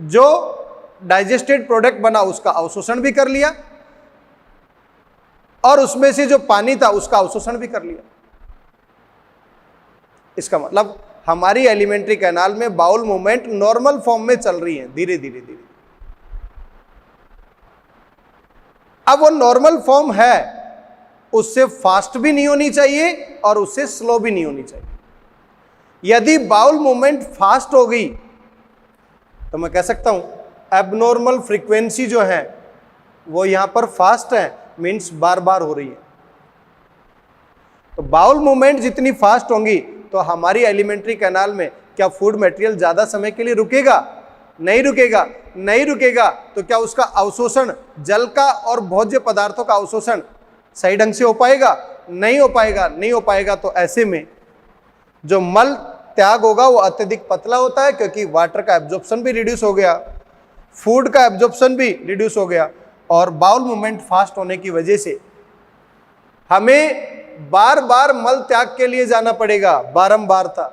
जो डाइजेस्टेड प्रोडक्ट बना उसका अवशोषण भी कर लिया और उसमें से जो पानी था उसका अवशोषण भी कर लिया। इसका मतलब हमारी एलिमेंट्री कैनाल में बाउल मूवमेंट नॉर्मल फॉर्म में चल रही है, धीरे धीरे धीरे। अब वो नॉर्मल फॉर्म है, उससे फास्ट भी नहीं होनी चाहिए और उससे स्लो भी नहीं होनी चाहिए। यदि बाउल मूवमेंट फास्ट हो गई तो मैं कह सकता हूं एबनॉर्मल फ्रीक्वेंसी जो है वो यहां पर फास्ट है, मींस बार बार हो रही है। तो बाउल मूवमेंट जितनी फास्ट होंगी तो हमारी एलिमेंट्री कैनाल में क्या फूड मटेरियल ज्यादा समय के लिए रुकेगा? नहीं रुकेगा। नहीं रुकेगा तो क्या उसका अवशोषण, जल का और भोज्य पदार्थों का अवशोषण सही ढंग से हो पाएगा? नहीं हो पाएगा। नहीं हो पाएगा तो ऐसे में जो मल त्याग होगा वो अत्यधिक पतला होता है, क्योंकि वाटर का एब्जॉर्प्शन भी रिड्यूस हो गया, फूड का एब्जॉर्प्शन भी रिड्यूस हो गया और बाउल मूवमेंट फास्ट होने की वजह से हमें बार बार मल त्याग के लिए जाना पड़ेगा, बारंबार था।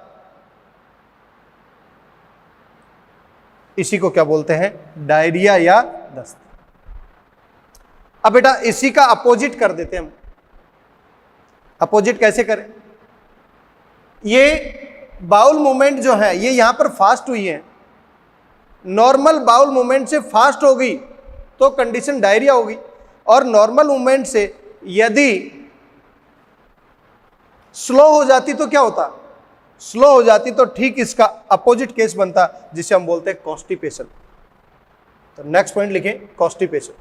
इसी को क्या बोलते हैं? डायरिया या दस्त। अब बेटा इसी का अपोजिट कर देते हैं हम। अपोजिट कैसे करें? ये बाउल मूवमेंट जो है ये यहां पर फास्ट हुई है, नॉर्मल बाउल मूवमेंट से फास्ट हो गई तो कंडीशन डायरिया होगी, और नॉर्मल मूवमेंट से यदि स्लो हो जाती तो क्या होता? स्लो हो जाती तो ठीक इसका अपोजिट केस बनता, जिसे हम बोलते हैं कॉन्स्टिपेशन। तो नेक्स्ट पॉइंट लिखें, कॉन्स्टिपेशन।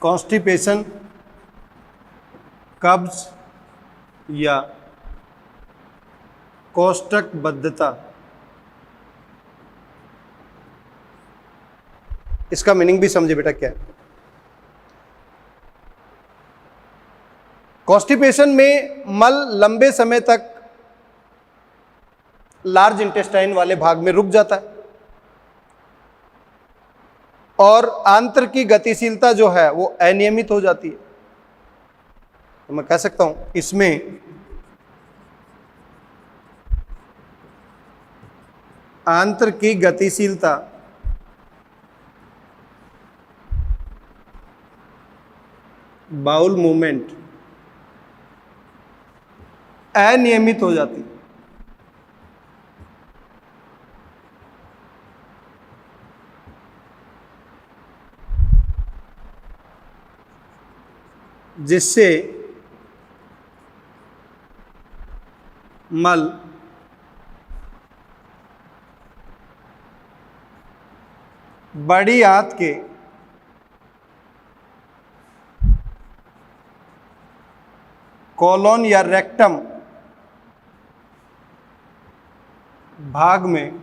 कॉन्स्टिपेशन कब्ज या कोष्ठकबद्धता, इसका मीनिंग भी समझे बेटा क्या है। कॉन्स्टिपेशन में मल लंबे समय तक लार्ज इंटेस्टाइन वाले भाग में रुक जाता है, और आंत्र की गतिशीलता जो है वो अनियमित हो जाती है। तो मैं कह सकता हूं इसमें आंत्र की गतिशीलता बाउल मूवमेंट अनियमित हो जाती है, जिससे मल बड़ी आंत के कोलोन या रेक्टम भाग में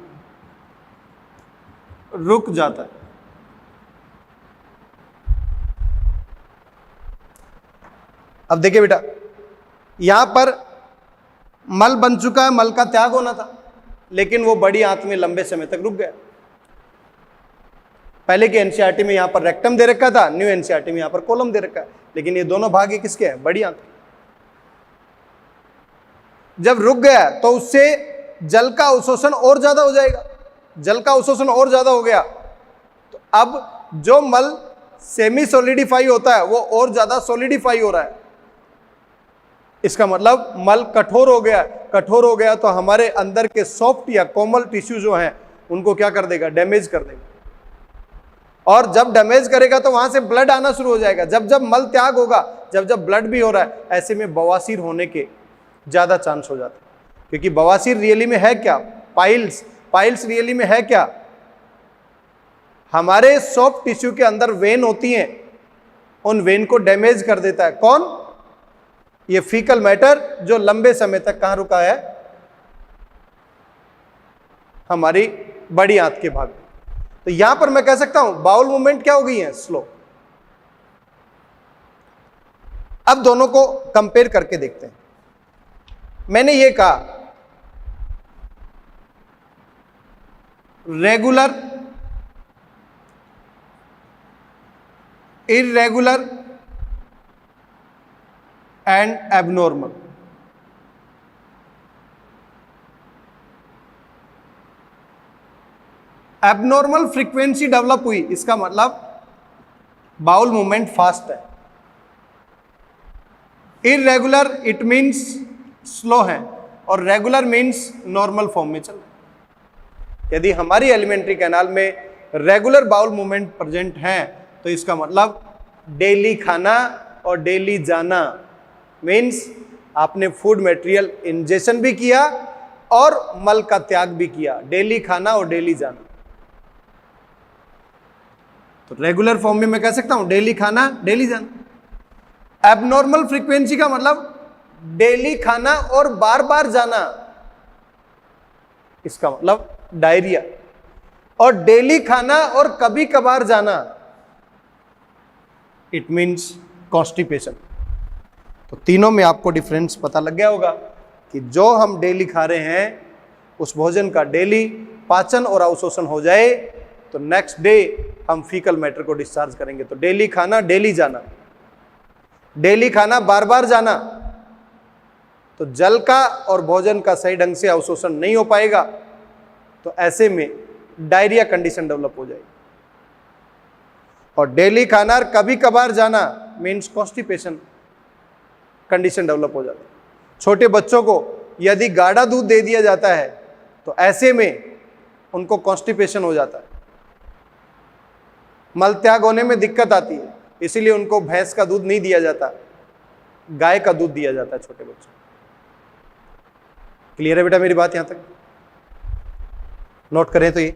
रुक जाता है। अब देखिए बेटा, यहां पर मल बन चुका है, मल का त्याग होना था, लेकिन वो बड़ी आंत में लंबे समय तक रुक गया। पहले की एनसीईआरटी में यहां पर रेक्टम दे रखा था, न्यू एनसीईआरटी में यहां पर कोलम दे रखा है, लेकिन ये दोनों भाग किसके हैं? बड़ी आंत के। जब रुक गया तो उससे जल का अवशोषण और ज्यादा हो जाएगा। जल का अवशोषण और ज्यादा हो गया तो अब जो मल सेमी सॉलिडिफाई होता है वो और ज्यादा सॉलिडिफाई हो रहा है। इसका मतलब मल कठोर हो गया। कठोर हो गया तो हमारे अंदर के सॉफ्ट या कोमल टिश्यू जो हैं उनको क्या कर देगा? डैमेज कर देगा। और जब डैमेज करेगा तो वहां से ब्लड आना शुरू हो जाएगा। जब जब मल त्याग होगा, जब जब ब्लड भी हो रहा है, ऐसे में बवासीर होने के ज्यादा चांस हो जाते हैं। क्योंकि बवासीर रियली में है क्या? पाइल्स रियली में है क्या? हमारे सॉफ्ट टिश्यू के अंदर वेन होती हैं, उन वेन को डैमेज कर देता है। कौन? ये फीकल मैटर जो लंबे समय तक कहां रुका है? हमारी बड़ी आंत के भाग में। तो यहां पर मैं कह सकता हूं बाउल मूवमेंट क्या हो गई है? स्लो। अब दोनों को कंपेयर करके देखते हैं। मैंने ये कहा regular, irregular and abnormal. Abnormal frequency develop हुई, इसका मतलब बाउल मूवमेंट फास्ट है। इर्रेगुलर इट मीन्स स्लो है, और रेगुलर मीन्स नॉर्मल फॉर्म में चल रहा है। यदि हमारी एलिमेंट्री कैनाल में रेगुलर बाउल मूवमेंट प्रेजेंट है तो इसका मतलब डेली खाना और डेली जाना, मीन्स आपने फूड मटेरियल इंजेशन भी किया और मल का त्याग भी किया। डेली खाना और डेली जाना। तो रेगुलर फॉर्म में मैं कह सकता हूं डेली खाना डेली जाना। एबनॉर्मल फ्रीक्वेंसी का मतलब डेली खाना और बार बार जाना, इसका मतलब डायरिया। और डेली खाना और कभी कभार जाना, इट मीन्स कॉन्स्टिपेशन। तो तीनों में आपको डिफरेंस पता लग गया होगा कि जो हम डेली खा रहे हैं उस भोजन का डेली पाचन और अवशोषण हो जाए तो नेक्स्ट डे हम फीकल मैटर को डिस्चार्ज करेंगे। तो डेली खाना डेली जाना, डेली खाना बार बार जाना, तो जल का और भोजन का सही ढंग से अवशोषण नहीं हो पाएगा, तो ऐसे में डायरिया कंडीशन डेवलप हो जाएगी। और डेली खाना और कभी कभार जाना मीन्स कॉन्स्टिपेशन कंडीशन डेवलप हो जाती है। छोटे बच्चों को यदि गाढ़ा दूध दे दिया जाता है तो ऐसे में उनको कॉन्स्टिपेशन हो जाता है, मल त्याग होने में दिक्कत आती है, इसीलिए उनको भैंस का दूध नहीं दिया जाता, गाय का दूध दिया जाता है छोटे बच्चों। क्लियर है बेटा मेरी बात? यहां तक नोट करें तो ये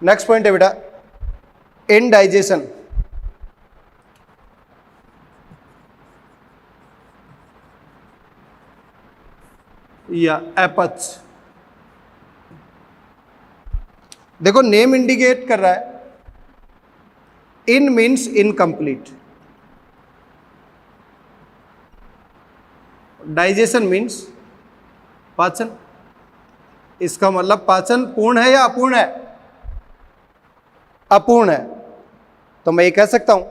नेक्स्ट पॉइंट है बेटा इनडाइजेशन या अपच। देखो नेम इंडिकेट कर रहा है, इन मीन्स इनकम्प्लीट, डाइजेशन मीन्स पाचन। इसका मतलब पाचन पूर्ण है या अपूर्ण है? अपूर्ण है। तो मैं ये कह सकता हूं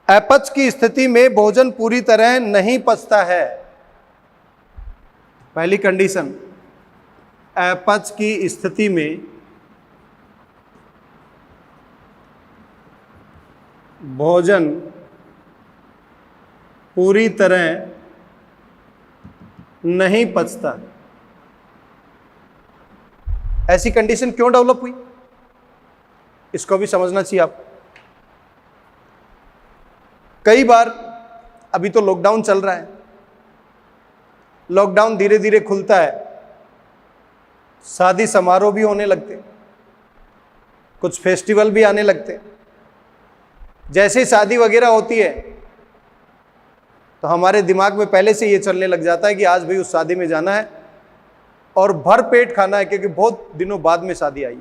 अपच की स्थिति में भोजन पूरी तरह नहीं पचता है। पहली कंडीशन, अपच की स्थिति में भोजन पूरी तरह नहीं पचता। ऐसी कंडीशन क्यों डेवलप हुई, इसको भी समझना चाहिए आप। कई बार, अभी तो लॉकडाउन चल रहा है, लॉकडाउन धीरे धीरे खुलता है, शादी समारोह भी होने लगते, कुछ फेस्टिवल भी आने लगते। जैसे शादी वगैरह होती है तो हमारे दिमाग में पहले से ये चलने लग जाता है कि आज भाई उस शादी में जाना है और भर पेट खाना है, क्योंकि बहुत दिनों बाद में शादी आई।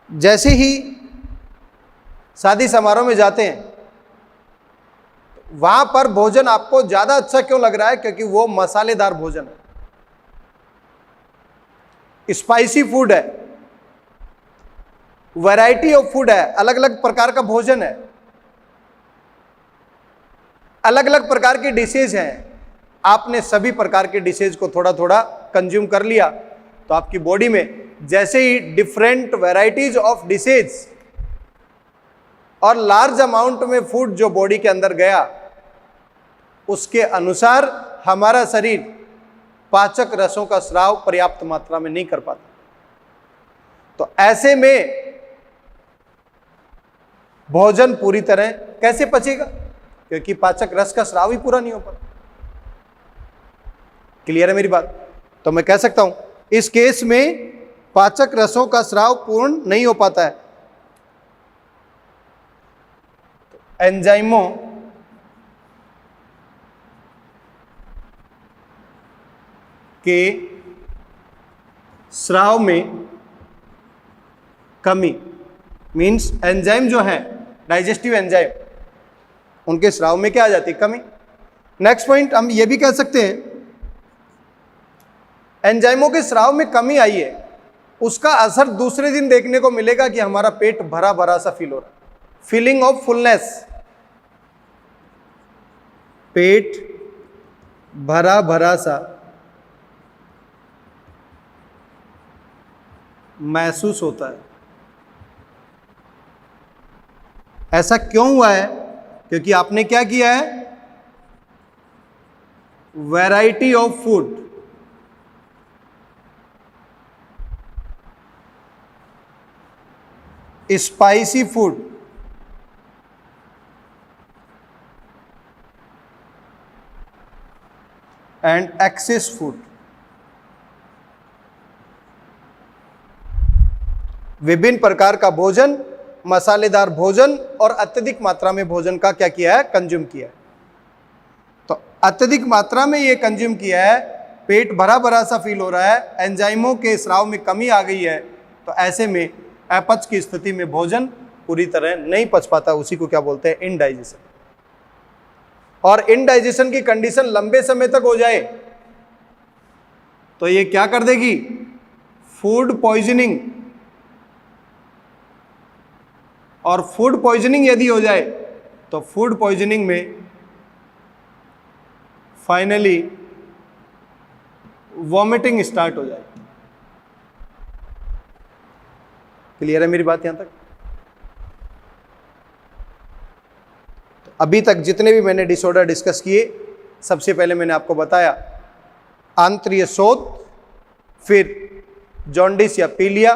जैसे ही शादी समारोह में जाते हैं, वहां पर भोजन आपको ज्यादा अच्छा क्यों लग रहा है? क्योंकि वो मसालेदार भोजन है, स्पाइसी फूड है, वैरायटी ऑफ फूड है, अलग अलग प्रकार का भोजन है, अलग अलग प्रकार की डिशेज हैं। आपने सभी प्रकार के डिशेज को थोड़ा थोड़ा कंज्यूम कर लिया तो आपकी बॉडी में जैसे ही डिफरेंट वैरायटीज ऑफ डिशेज और लार्ज अमाउंट में फूड जो बॉडी के अंदर गया, उसके अनुसार हमारा शरीर पाचक रसों का स्राव पर्याप्त मात्रा में नहीं कर पाता। तो ऐसे में भोजन पूरी तरह कैसे पचेगा? क्योंकि पाचक रस का स्राव ही पूरा नहीं हो पाता। क्लियर है मेरी बात? तो मैं कह सकता हूं इस केस में पाचक रसों का स्राव पूर्ण नहीं हो पाता है। एंजाइमों के स्राव में कमी, मीन्स एंजाइम जो है, डाइजेस्टिव एंजाइम, उनके स्राव में क्या आ जाती है? कमी। नेक्स्ट पॉइंट हम ये भी कह सकते हैं, एंजाइमों के स्राव में कमी आई है, उसका असर दूसरे दिन देखने को मिलेगा कि हमारा पेट भरा भरा सा फील हो रहा है, फीलिंग ऑफ फुलनेस, पेट भरा भरा सा महसूस होता है। ऐसा क्यों हुआ है? क्योंकि आपने क्या किया है? Variety of food, spicy food, and excess food, विभिन्न प्रकार का भोजन, मसालेदार भोजन और अत्यधिक मात्रा में भोजन का क्या किया है? कंज्यूम किया है। तो अत्यधिक मात्रा में ये कंज्यूम किया है, पेट भरा भरा सा फील हो रहा है, एंजाइमों के स्राव में कमी आ गई है, तो ऐसे में अपच की स्थिति में भोजन पूरी तरह नहीं पच पाता। उसी को क्या बोलते हैं? इनडाइजेशन। और इनडाइजेशन की कंडीशन लंबे समय तक हो जाए तो ये क्या कर देगी? Food poisoning. और फूड पॉइजनिंग यदि हो जाए तो फूड पॉइजनिंग में फाइनली वॉमिटिंग स्टार्ट हो जाए। क्लियर है मेरी बात यहां तक? तो अभी तक जितने भी मैंने डिसऑर्डर डिस्कस किए, सबसे पहले मैंने आपको बताया आंत्रिय शोथ, फिर जॉन्डिस या पीलिया,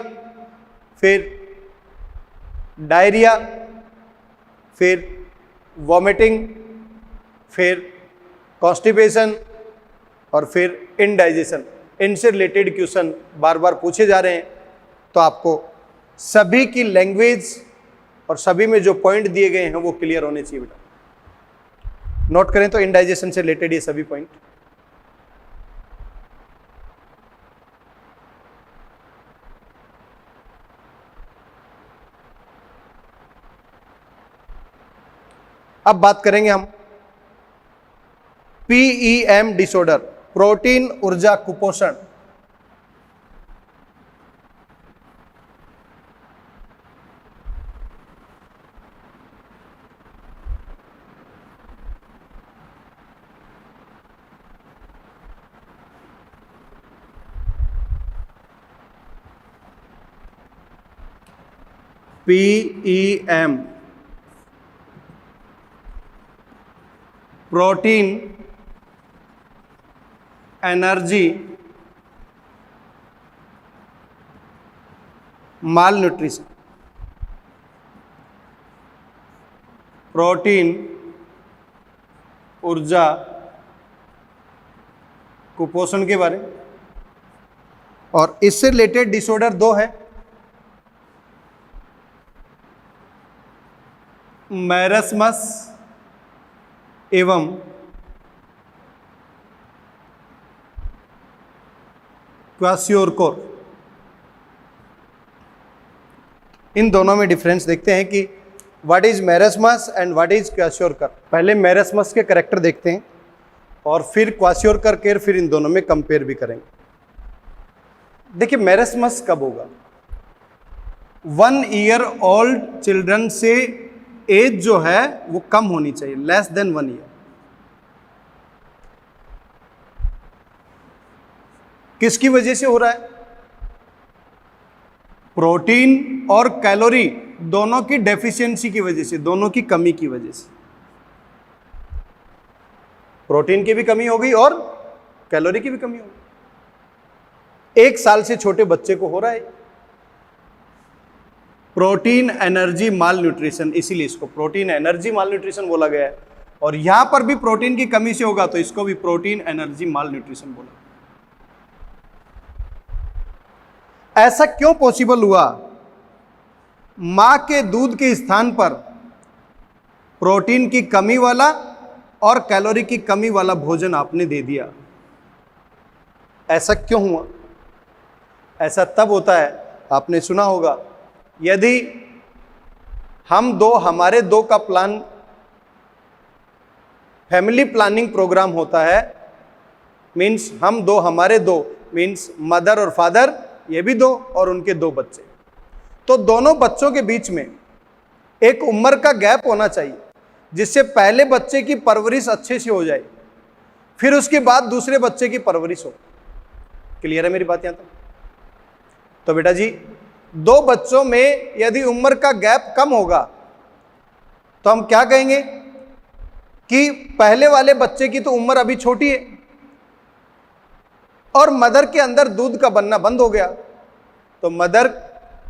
फिर डायरिया, फिर वॉमिटिंग, फिर कॉन्स्टिपेशन और फिर इनडाइजेशन। इनसे रिलेटेड क्वेश्चन बार बार पूछे जा रहे हैं, तो आपको सभी की लैंग्वेज और सभी में जो पॉइंट दिए गए हैं वो क्लियर होने चाहिए बेटा। नोट करें तो इनडाइजेशन से रिलेटेड ये सभी पॉइंट। अब बात करेंगे हम PEM डिसऑर्डर, प्रोटीन ऊर्जा कुपोषण। PEM, प्रोटीन एनर्जी माल न्यूट्रिशन, प्रोटीन ऊर्जा कुपोषण के बारे में। और इससे रिलेटेड डिसऑर्डर दो है, मैरस्मस एवं क्वाशियोरकोर। इन दोनों में डिफरेंस देखते हैं कि what is marasmus and what is kwashiorkor. पहले मैरस्मस के कैरेक्टर देखते हैं और फिर क्वाशियोरकोर के, फिर इन दोनों में कंपेयर भी करेंगे। देखिए मैरस्मस कब होगा? 1 ईयर ओल्ड चिल्ड्रन से एज जो है वो कम होनी चाहिए, लेस देन 1 ईयर। किसकी वजह से हो रहा है? प्रोटीन और कैलोरी दोनों की डेफिशिएंसी की वजह से, दोनों की कमी की वजह से। प्रोटीन की भी कमी हो गई और कैलोरी की भी कमी हो गई। 1 साल से छोटे बच्चे को हो रहा है प्रोटीन एनर्जी माल न्यूट्रिशन, इसीलिए इसको प्रोटीन एनर्जी माल न्यूट्रिशन बोला गया है। और यहां पर भी प्रोटीन की कमी से होगा तो इसको भी प्रोटीन एनर्जी माल न्यूट्रिशन बोला। ऐसा क्यों पॉसिबल हुआ? मां के दूध के स्थान पर प्रोटीन की कमी वाला और कैलोरी की कमी वाला भोजन आपने दे दिया। ऐसा क्यों हुआ? ऐसा तब होता है, आपने सुना होगा, यदि हमारे दो का प्लान, फैमिली प्लानिंग प्रोग्राम होता है, मीन्स हम दो, हमारे दो, मीन्स मदर और फादर, ये भी दो और उनके 2 बच्चे, तो दोनों बच्चों के बीच में एक उम्र का गैप होना चाहिए जिससे पहले बच्चे की परवरिश अच्छे से हो जाए, फिर उसके बाद दूसरे बच्चे की परवरिश हो। क्लियर है मेरी बात यहां तक? तो बेटा जी 2 बच्चों में यदि उम्र का गैप कम होगा तो हम क्या कहेंगे कि पहले वाले बच्चे की तो उम्र अभी छोटी है और मदर के अंदर दूध का बनना बंद हो गया, तो मदर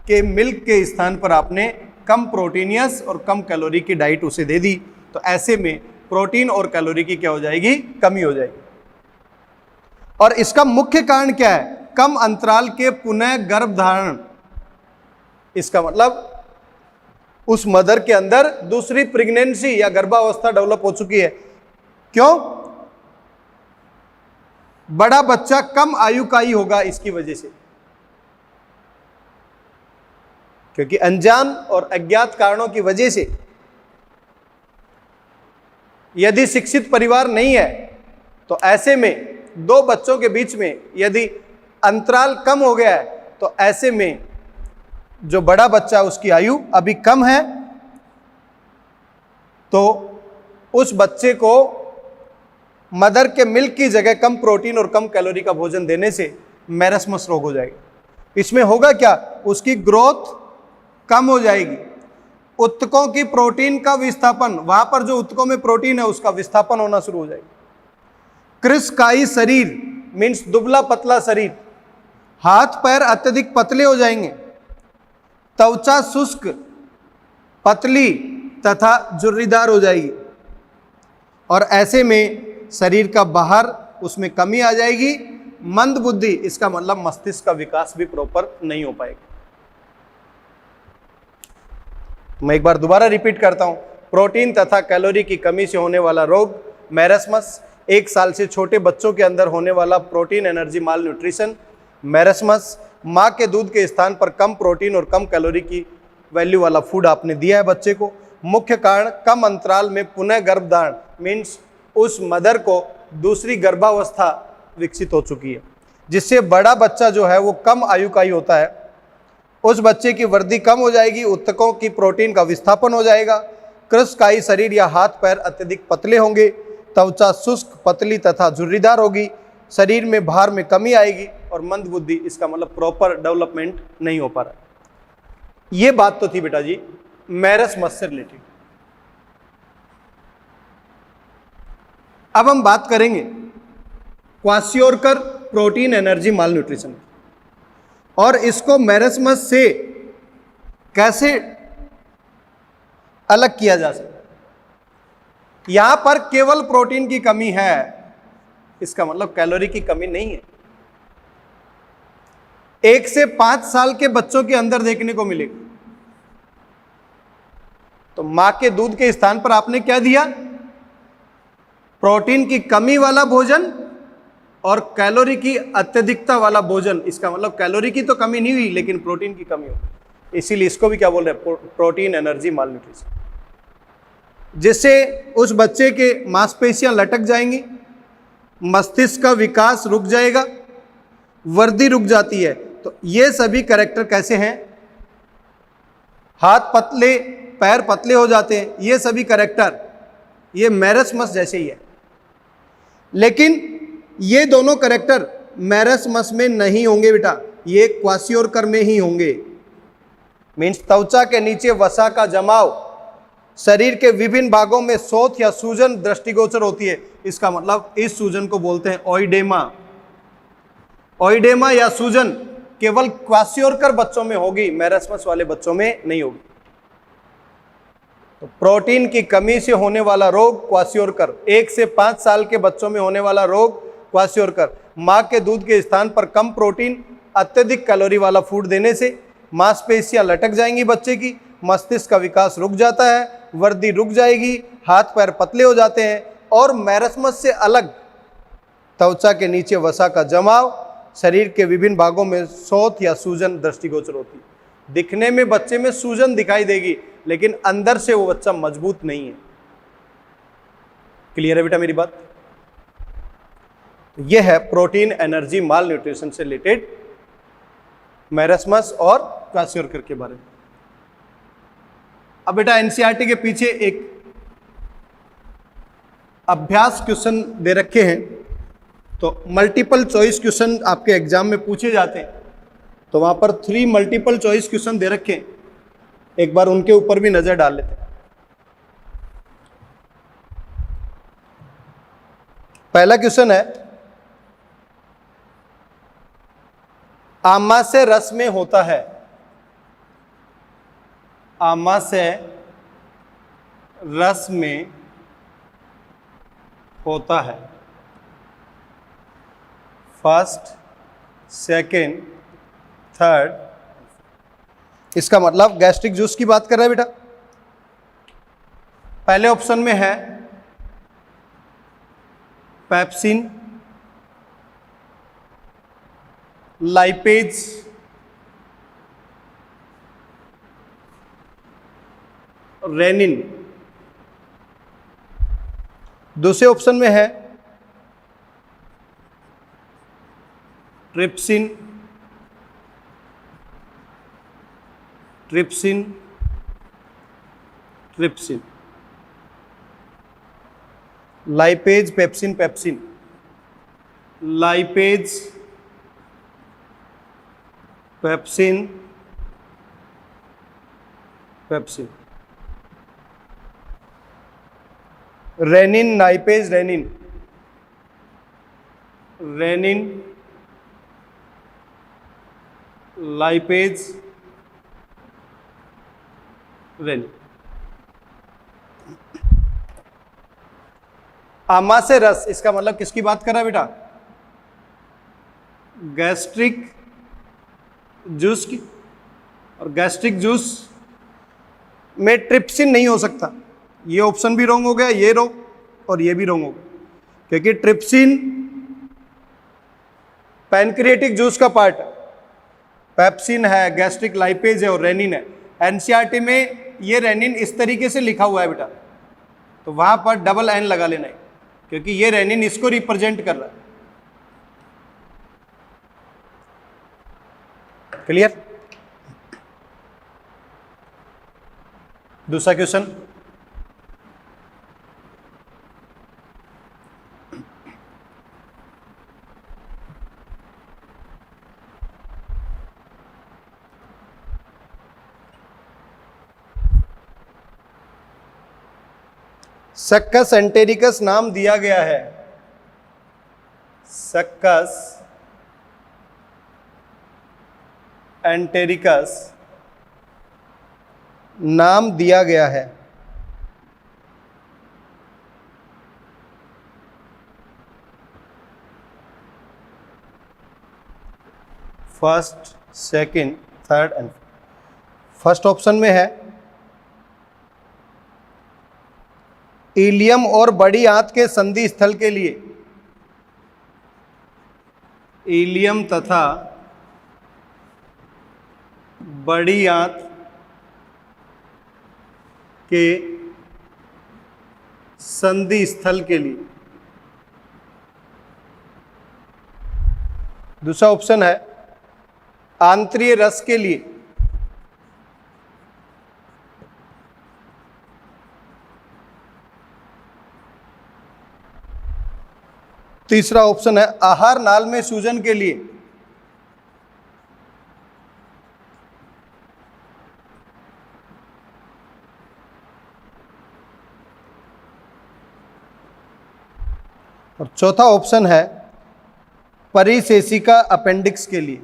के मिल्क के स्थान पर आपने कम प्रोटीनियस और कम कैलोरी की डाइट उसे दे दी, तो ऐसे में प्रोटीन और कैलोरी की क्या हो जाएगी? कमी हो जाएगी। और इसका मुख्य कारण क्या है? कम अंतराल के पुनः गर्भधारण। इसका मतलब उस मदर के अंदर दूसरी प्रेगनेंसी या गर्भावस्था डेवलप हो चुकी है। क्यों? बड़ा बच्चा कम आयु का ही होगा इसकी वजह से, क्योंकि अनजान और अज्ञात कारणों की वजह से यदि शिक्षित परिवार नहीं है तो ऐसे में 2 बच्चों के बीच में यदि अंतराल कम हो गया है तो ऐसे में जो बड़ा बच्चा उसकी आयु अभी कम है, तो उस बच्चे को मदर के मिल्क की जगह कम प्रोटीन और कम कैलोरी का भोजन देने से मैरस्मस रोग हो जाएगा। इसमें होगा क्या? उसकी ग्रोथ कम हो जाएगी, उत्तकों की प्रोटीन का विस्थापन, वहां पर जो उत्तकों में प्रोटीन है उसका विस्थापन होना शुरू हो जाएगा। कृशकायी शरीर मीन्स दुबला पतला शरीर, हाथ पैर अत्यधिक पतले हो जाएंगे, त्वचा शुष्क, पतली तथा झुर्रीदार हो जाएगी, और ऐसे में शरीर का बाहर उसमें कमी आ जाएगी। मंद बुद्धि, इसका मतलब मस्तिष्क का विकास भी प्रॉपर नहीं हो पाएगा। मैं एक बार दोबारा रिपीट करता हूं, प्रोटीन तथा कैलोरी की कमी से होने वाला रोग मैरस्मस, 1 साल से छोटे बच्चों के अंदर होने वाला प्रोटीन एनर्जी माल न्यूट्रिशन मैरस्मस, माँ के दूध के स्थान पर कम प्रोटीन और कम कैलोरी की वैल्यू वाला फूड आपने दिया है बच्चे को, मुख्य कारण कम अंतराल में पुनः गर्भधारण, मीन्स उस मदर को दूसरी गर्भावस्था विकसित हो चुकी है, जिससे बड़ा बच्चा जो है वो कम आयु का ही होता है। उस बच्चे की वृद्धि कम हो जाएगी, ऊतकों की प्रोटीन का विस्थापन हो जाएगा, कृशकायी शरीर या हाथ पैर अत्यधिक पतले होंगे, त्वचा शुष्क पतली तथा झुर्रीदार होगी, शरीर में भार में कमी आएगी और मंद बुद्धि, इसका मतलब प्रॉपर डेवलपमेंट नहीं हो पा रहा। ये बात तो थी बेटा जी मैरस्मस से रिलेटेड। अब हम बात करेंगे क्वाशियोरकर प्रोटीन एनर्जी माल न्यूट्रिशन और इसको मैरस्मस से कैसे अलग किया जा सकता है। यहां पर केवल प्रोटीन की कमी है, इसका मतलब कैलोरी की कमी नहीं है। 1 से 5 साल के बच्चों के अंदर देखने को मिलेगा। तो मां के दूध के स्थान पर आपने क्या दिया? प्रोटीन की कमी वाला भोजन और कैलोरी की अत्यधिकता वाला भोजन। इसका मतलब कैलोरी की तो कमी नहीं हुई लेकिन प्रोटीन की कमी हो, इसीलिए इसको भी क्या बोल रहे हैं? प्रोटीन एनर्जी माल न्यूट्रिशन। जिससे उस बच्चे के मांसपेशियां लटक जाएंगी, मस्तिष्क का विकास रुक जाएगा, वृद्धि रुक जाती है। तो ये सभी कैरेक्टर कैसे हैं? हाथ पतले, पैर पतले हो जाते हैं, ये सभी कैरेक्टर ये मैरस्मस जैसे ही है। लेकिन ये दोनों कैरेक्टर मैरस्मस में नहीं होंगे बेटा, ये क्वाशियोरकर में ही होंगे। मीन्स त्वचा के नीचे वसा का जमाव, शरीर के विभिन्न भागों में शोथ या सूजन दृष्टिगोचर होती है। इसका मतलब इस सूजन को बोलते हैं ओइडेमा। ओइडेमा या सूजन केवल क्वाशियोरकर बच्चों में होगी, मैरस्मस वाले बच्चों में नहीं होगी। तो प्रोटीन की कमी से होने वाला रोग क्वाशियोरकर, 1 से 5 साल के बच्चों में होने वाला रोग क्वाशियोरकर। मां के दूध के स्थान पर कम प्रोटीन, अत्यधिक कैलोरी वाला फूड देने से मांसपेशियां लटक जाएंगी बच्चे की, मस्तिष्क का विकास रुक जाता है, वृद्धि रुक जाएगी, हाथ पैर पतले हो जाते हैं और मैरस्मस से अलग त्वचा के नीचे वसा का जमाव, शरीर के विभिन्न भागों में शोथ या सूजन दृष्टिगोचर होती है। दिखने में बच्चे में सूजन दिखाई देगी लेकिन अंदर से वो बच्चा मजबूत नहीं है। क्लियर है बेटा मेरी बात? यह है प्रोटीन एनर्जी माल न्यूट्रिशन से रिलेटेड मैरस्मस और क्वाशियोरकर के बारे में। अब बेटा एनसीईआरटी के पीछे एक अभ्यास क्वेश्चन दे रखे हैं, तो मल्टीपल चॉइस क्वेश्चन आपके एग्जाम में पूछे जाते हैं। तो वहां पर 3 मल्टीपल चॉइस क्वेश्चन दे रखे हैं, एक बार उनके ऊपर भी नजर डाल लेते हैं। पहला क्वेश्चन है, आमाशय रस में होता है, आमाशय रस में होता है। First, second, third. इसका मतलब गैस्ट्रिक जूस की बात कर रहा है बेटा। पहले ऑप्शन में है पेप्सिन, लाइपेज, रेनिन। दूसरे ऑप्शन में है trypsin, trypsin, trypsin. Lipase, pepsin, pepsin, lipase, pepsin, pepsin. Rennin, lipase, rennin, rennin, lipase, rennin. आमाशय रस, इसका मतलब किसकी बात कर रहा है बेटा? गैस्ट्रिक जूस की। और गैस्ट्रिक जूस में ट्रिप्सिन नहीं हो सकता, ये ऑप्शन भी रॉन्ग हो गया, ये रॉन्ग और ये भी रॉन्ग हो गया, क्योंकि ट्रिप्सिन पैनक्रिएटिक जूस का पार्ट है, पेप्सिन है, गैस्ट्रिक लाइपेज है और रेनिन है। एनसीईआरटी में ये रेनिन इस तरीके से लिखा हुआ है बेटा, तो वहां पर डबल एन लगा लेना है, क्योंकि ये रेनिन इसको रिप्रेजेंट कर रहा है। क्लियर? दूसरा क्वेश्चन, सक्कस एंटेरिकस नाम दिया गया है, सक्कस एंटेरिकस नाम दिया गया है। First, second, third and first option में है इलियम और बड़ी आंत के संधि स्थल के लिए, इलियम तथा बड़ी आंत के संधि स्थल के लिए। दूसरा ऑप्शन है आंतरीय रस के लिए। तीसरा ऑप्शन है आहार नाल में सूजन के लिए। और चौथा ऑप्शन है परिशेषिका अपेंडिक्स के लिए।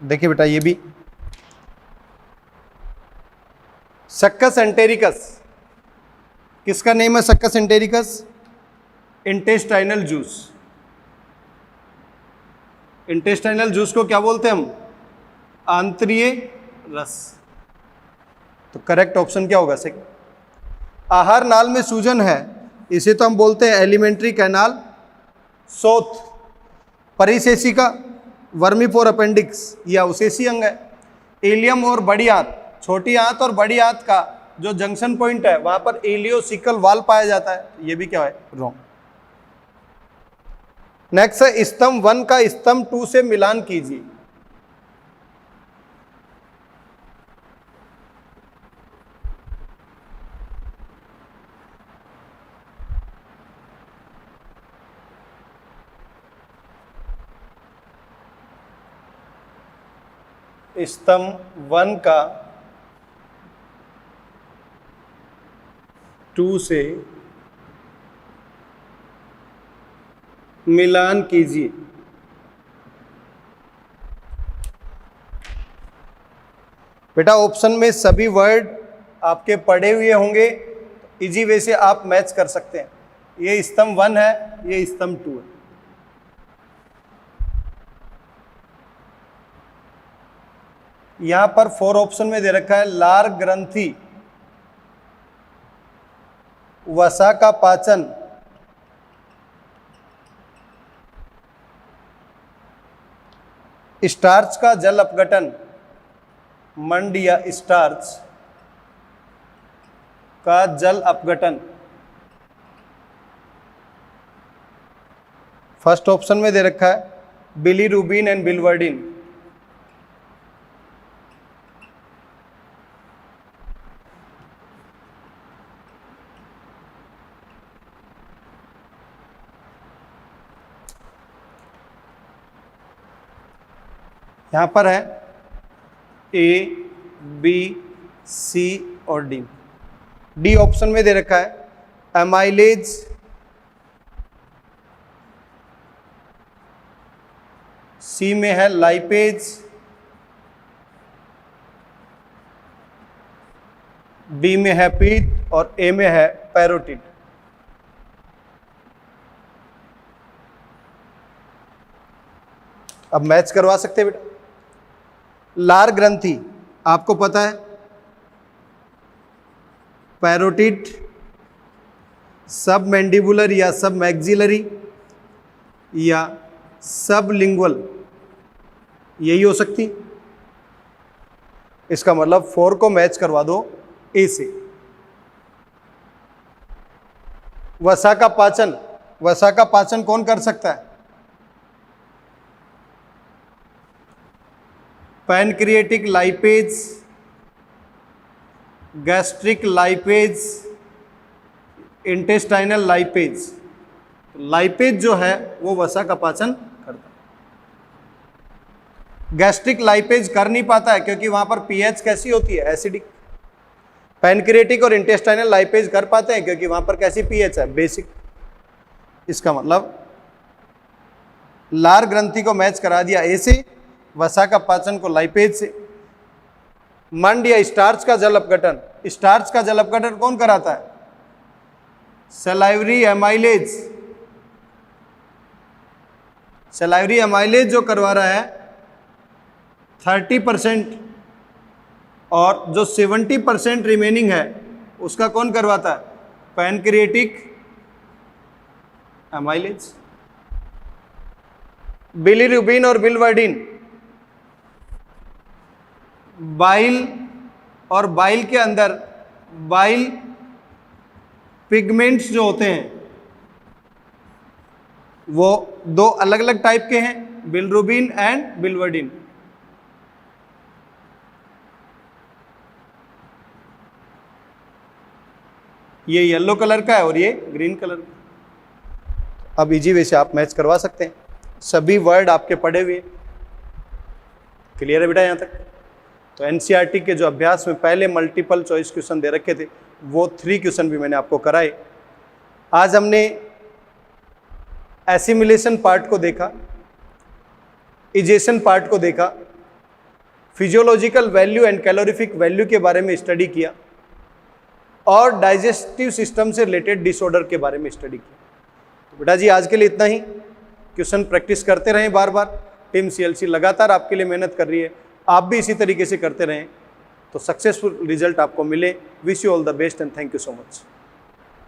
देखिए बेटा, ये भी सक्कस एंटेरिकस, किसका नेम है succus entericus? Intestinal juice. Intestinal juice को क्या बोलते हैं हम? आंतरीय रस। तो करेक्ट ऑप्शन क्या होगा? सेकंड। आहार नाल में सूजन है, इसे तो हम बोलते हैं एलिमेंट्री कैनाल सोथ। परिशेषिका वर्मीपोर अपेंडिक्स, यह अवशेषी अंग है। इलियम और बड़ी आंत, छोटी आंत और बड़ी आंत का जो जंक्शन पॉइंट है वहां पर इलियोसिकल वाल पाया जाता है, यह भी क्या है? रॉन्ग। नेक्स्ट है स्तंभ 1 का स्तंभ 2 से मिलान कीजिए। स्तंभ 1 का 2 से मिलान कीजिए। बेटा ऑप्शन में सभी वर्ड आपके पढ़े हुए होंगे, इजी वे से आप मैच कर सकते हैं। ये स्तंभ 1 है, ये स्तंभ 2 है। यहां पर 4 ऑप्शन में दे रखा है लार ग्रंथि, वसा का पाचन, स्टार्च का जल अपघटन, मंड या स्टार्च का जल अपघटन। फर्स्ट ऑप्शन में दे रखा है बिलीरुबिन एंड बिलवर्डिन। यहां पर है ए, बी, सी और डी। डी ऑप्शन में दे रखा है एमाइलेज, सी में है लाइपेज, बी में है पीत और ए में है पैरोटिड। अब मैच करवा सकते हैं बेटा। लार ग्रंथि आपको पता है, पैरोटिड सब मैंडिबुलर या सब मैक्सिलरी या सब लिंगुअल, यही हो सकती। इसका मतलब 4 को मैच करवा दो ए से। वसा का पाचन, वसा का पाचन कौन कर सकता है? Pancreatic lipase, gastric lipase, intestinal lipase. Lipase जो है वो वसा का पाचन करता है। गैस्ट्रिक लाइपेज कर नहीं पाता है क्योंकि वहां पर पीएच कैसी होती है? एसिडिक। पैनक्रिएटिक और इंटेस्टाइनल लाइपेज कर पाते हैं क्योंकि वहां पर कैसी पीएच है? बेसिक। इसका मतलब लार ग्रंथि को मैच करा दिया ए से, वसा का पाचन को लाइपेज से। मंड या स्टार्च का जल अपघटन, स्टार्च का जल अपघटन कौन कराता है? Salivary amylase. सलाइवरी एमाइलेज जो करवा रहा है 30%, और जो 70% रिमेनिंग है उसका कौन करवाता है? Pancreatic amylase. बिलिरुबिन और बिलवर्डिन, बाइल और बाइल के अंदर बाइल पिगमेंट्स जो होते हैं वो 2 अलग अलग टाइप के हैं, बिलिरुबिन एंड बिलवर्डिन। ये येलो कलर का है और ये ग्रीन कलर का। अब इजी वे से आप मैच करवा सकते हैं। सभी वर्ड आपके पढ़े हुए। क्लियर है बेटा यहाँ तक? तो एनसीईआरटी के जो अभ्यास में पहले मल्टीपल चॉइस क्वेश्चन दे रखे थे वो 3 क्वेश्चन भी मैंने आपको कराए। आज हमने एसिमिलेशन पार्ट को देखा, इजेशन पार्ट को देखा, physiological value and calorific value के बारे में स्टडी किया और डाइजेस्टिव सिस्टम से रिलेटेड डिसऑर्डर के बारे में स्टडी किया। तो बेटा जी आज के लिए इतना ही। क्वेश्चन प्रैक्टिस करते रहें बार बार। टीम सीएलसी लगातार आपके लिए मेहनत कर रही है, आप भी इसी तरीके से करते रहें तो सक्सेसफुल रिजल्ट आपको मिले। Wish you all the best and thank you so much.